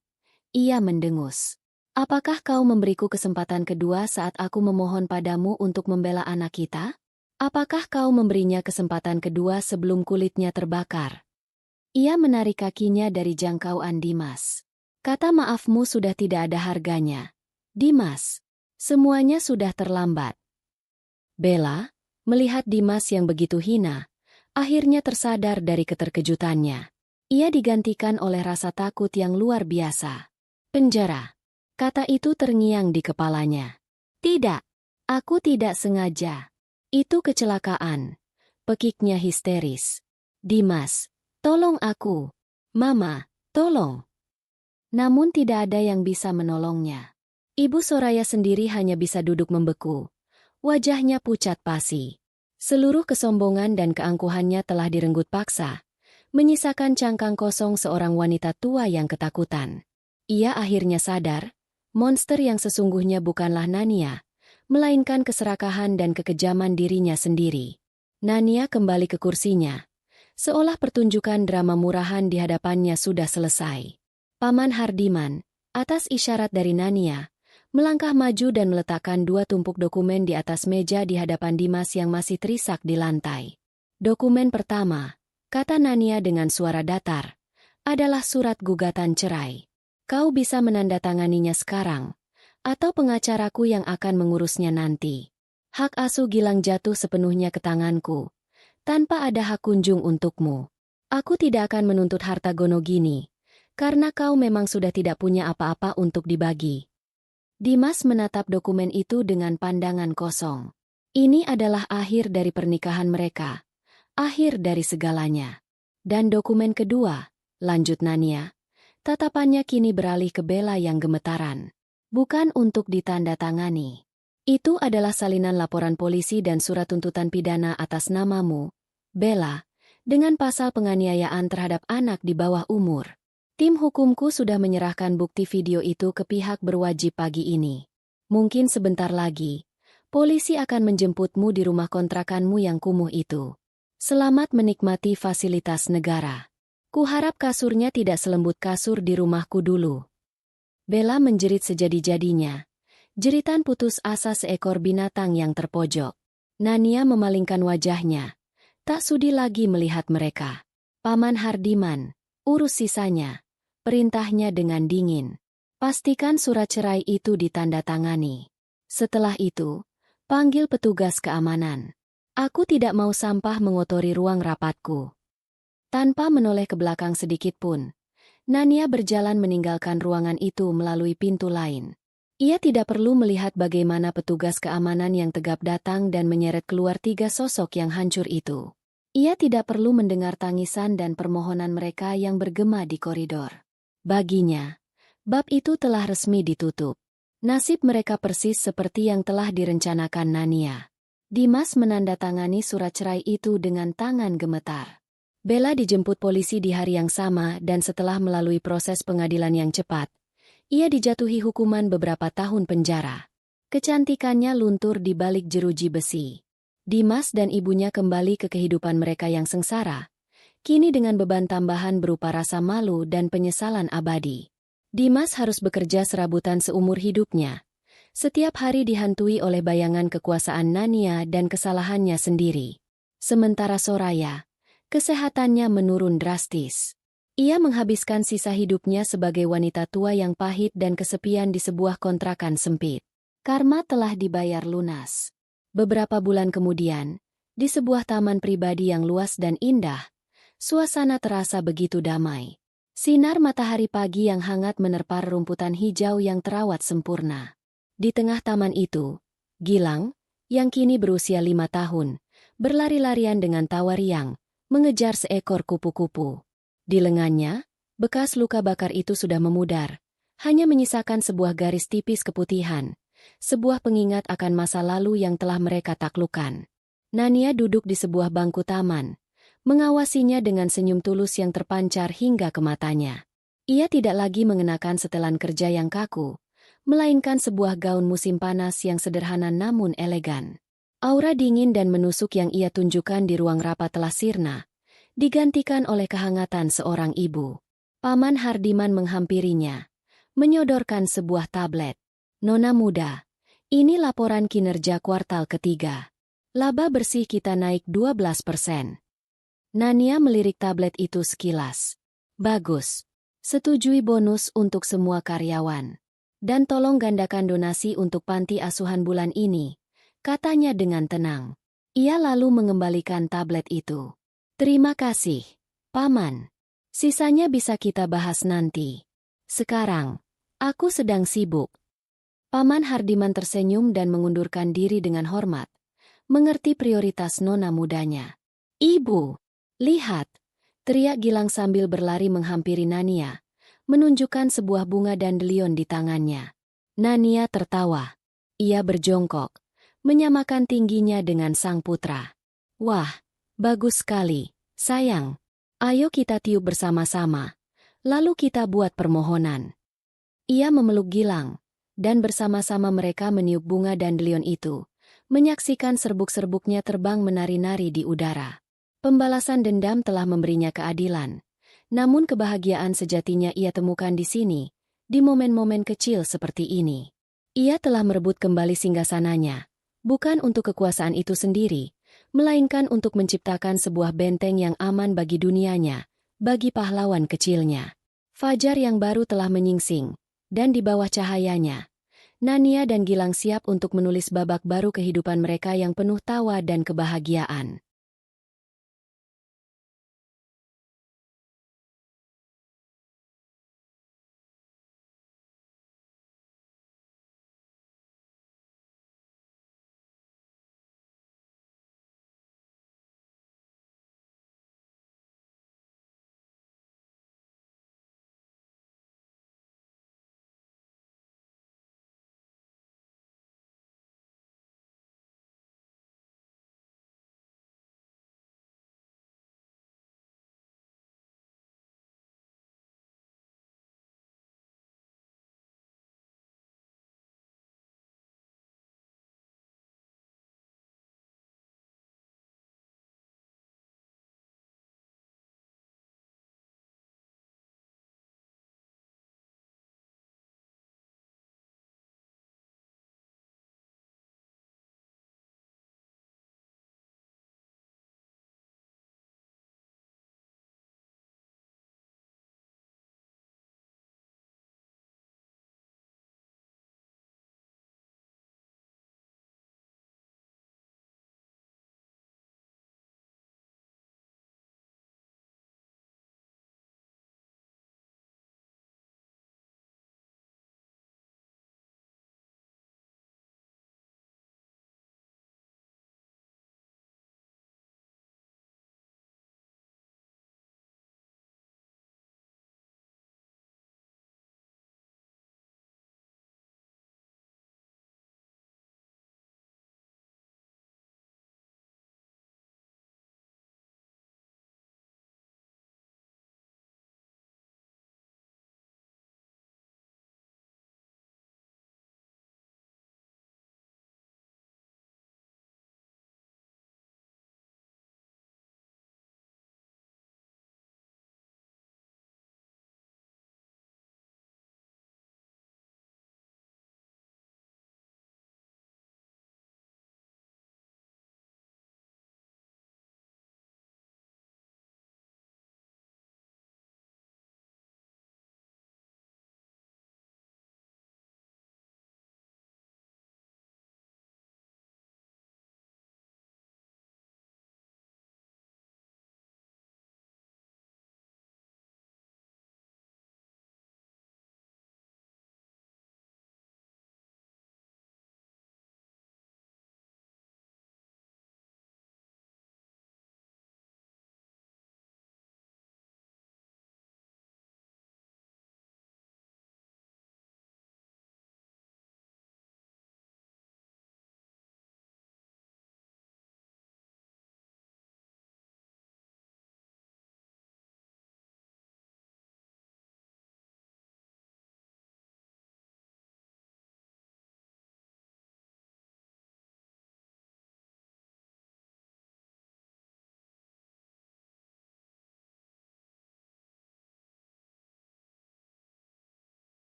Ia mendengus. "Apakah kau memberiku kesempatan kedua saat aku memohon padamu untuk membela anak kita? Apakah kau memberinya kesempatan kedua sebelum kulitnya terbakar?" Ia menarik kakinya dari jangkauan Dimas. "Kata maafmu sudah tidak ada harganya. Dimas, semuanya sudah terlambat." Bella, melihat Dimas yang begitu hina, akhirnya tersadar dari keterkejutannya. Ia digantikan oleh rasa takut yang luar biasa. "Penjara." Kata itu terngiang di kepalanya. "Tidak, aku tidak sengaja. Itu kecelakaan." Pekiknya histeris. "Dimas, tolong aku. Mama, tolong." Namun tidak ada yang bisa menolongnya. Ibu Soraya sendiri hanya bisa duduk membeku. Wajahnya pucat pasi. Seluruh kesombongan dan keangkuhannya telah direnggut paksa, menyisakan cangkang kosong seorang wanita tua yang ketakutan. Ia akhirnya sadar, monster yang sesungguhnya bukanlah Nania, melainkan keserakahan dan kekejaman dirinya sendiri. Nania kembali ke kursinya, seolah pertunjukan drama murahan di hadapannya sudah selesai. Paman Hardiman, atas isyarat dari Nania, melangkah maju dan meletakkan 2 tumpuk dokumen di atas meja di hadapan Dimas yang masih terisak di lantai. "Dokumen pertama," kata Nania dengan suara datar, "adalah surat gugatan cerai. Kau bisa menandatanganinya sekarang, atau pengacaraku yang akan mengurusnya nanti. Hak asuh Gilang jatuh sepenuhnya ke tanganku, tanpa ada hak kunjung untukmu. Aku tidak akan menuntut harta Gonogini, karena kau memang sudah tidak punya apa-apa untuk dibagi." Dimas menatap dokumen itu dengan pandangan kosong. Ini adalah akhir dari pernikahan mereka. Akhir dari segalanya. "Dan dokumen kedua," lanjut Nania, tatapannya kini beralih ke Bella yang gemetaran. "Bukan untuk ditandatangani. Itu adalah salinan laporan polisi dan surat tuntutan pidana atas namamu, Bella, dengan pasal penganiayaan terhadap anak di bawah umur. Tim hukumku sudah menyerahkan bukti video itu ke pihak berwajib pagi ini. Mungkin sebentar lagi, polisi akan menjemputmu di rumah kontrakanmu yang kumuh itu. Selamat menikmati fasilitas negara. Kuharap kasurnya tidak selembut kasur di rumahku dulu." Bella menjerit sejadi-jadinya. Jeritan putus asa seekor binatang yang terpojok. Nania memalingkan wajahnya. Tak sudi lagi melihat mereka. "Paman Hardiman, urus sisanya," perintahnya dengan dingin. "Pastikan surat cerai itu ditandatangani. Setelah itu, panggil petugas keamanan. Aku tidak mau sampah mengotori ruang rapatku." Tanpa menoleh ke belakang sedikit pun, Nania berjalan meninggalkan ruangan itu melalui pintu lain. Ia tidak perlu melihat bagaimana petugas keamanan yang tegap datang dan menyeret keluar 3 sosok yang hancur itu. Ia tidak perlu mendengar tangisan dan permohonan mereka yang bergema di koridor. Baginya, bab itu telah resmi ditutup. Nasib mereka persis seperti yang telah direncanakan Nania. Dimas menandatangani surat cerai itu dengan tangan gemetar. Bella dijemput polisi di hari yang sama dan setelah melalui proses pengadilan yang cepat, ia dijatuhi hukuman beberapa tahun penjara. Kecantikannya luntur di balik jeruji besi. Dimas dan ibunya kembali ke kehidupan mereka yang sengsara, kini dengan beban tambahan berupa rasa malu dan penyesalan abadi. Dimas harus bekerja serabutan seumur hidupnya. Setiap hari dihantui oleh bayangan kekuasaan Nania dan kesalahannya sendiri. Sementara Soraya, Kesehatannya menurun drastis. Ia menghabiskan sisa hidupnya sebagai wanita tua yang pahit dan kesepian di sebuah kontrakan sempit. Karma telah dibayar lunas. Beberapa bulan kemudian, di sebuah taman pribadi yang luas dan indah, suasana terasa begitu damai. Sinar matahari pagi yang hangat menerpa rumputan hijau yang terawat sempurna. Di tengah taman itu, Gilang, yang kini berusia 5 tahun, berlari-larian dengan tawa riang, mengejar seekor kupu-kupu. Di lengannya, bekas luka bakar itu sudah memudar, hanya menyisakan sebuah garis tipis keputihan, sebuah pengingat akan masa lalu yang telah mereka taklukkan. Nania duduk di sebuah bangku taman, mengawasinya dengan senyum tulus yang terpancar hingga ke matanya. Ia tidak lagi mengenakan setelan kerja yang kaku, melainkan sebuah gaun musim panas yang sederhana namun elegan. Aura dingin dan menusuk yang ia tunjukkan di ruang rapat telah sirna, digantikan oleh kehangatan seorang ibu. Paman Hardiman menghampirinya, menyodorkan sebuah tablet. Nona muda, ini laporan kinerja kuartal ketiga. Laba bersih kita naik 12%. Nania melirik tablet itu sekilas. Bagus. Setujui bonus untuk semua karyawan. Dan tolong gandakan donasi untuk panti asuhan bulan ini, katanya dengan tenang. Ia lalu mengembalikan tablet itu. Terima kasih, Paman. Sisanya bisa kita bahas nanti. Sekarang, aku sedang sibuk. Paman Hardiman tersenyum dan mengundurkan diri dengan hormat, mengerti prioritas nona mudanya. Ibu, lihat, teriak Gilang sambil berlari menghampiri Nania, menunjukkan sebuah bunga dandelion di tangannya. Nania tertawa. Ia berjongkok, menyamakan tingginya dengan sang putra. Wah, bagus sekali, sayang. Ayo kita tiup bersama-sama, lalu kita buat permohonan. Ia memeluk Gilang, dan bersama-sama mereka meniup bunga dandelion itu, menyaksikan serbuk-serbuknya terbang menari-nari di udara. Pembalasan dendam telah memberinya keadilan, namun kebahagiaan sejatinya ia temukan di sini, di momen-momen kecil seperti ini. Ia telah merebut kembali singgasananya, bukan untuk kekuasaan itu sendiri, melainkan untuk menciptakan sebuah benteng yang aman bagi dunianya, bagi pahlawan kecilnya. Fajar yang baru telah menyingsing, dan di bawah cahayanya, Nania dan Gilang siap untuk menulis babak baru kehidupan mereka yang penuh tawa dan kebahagiaan.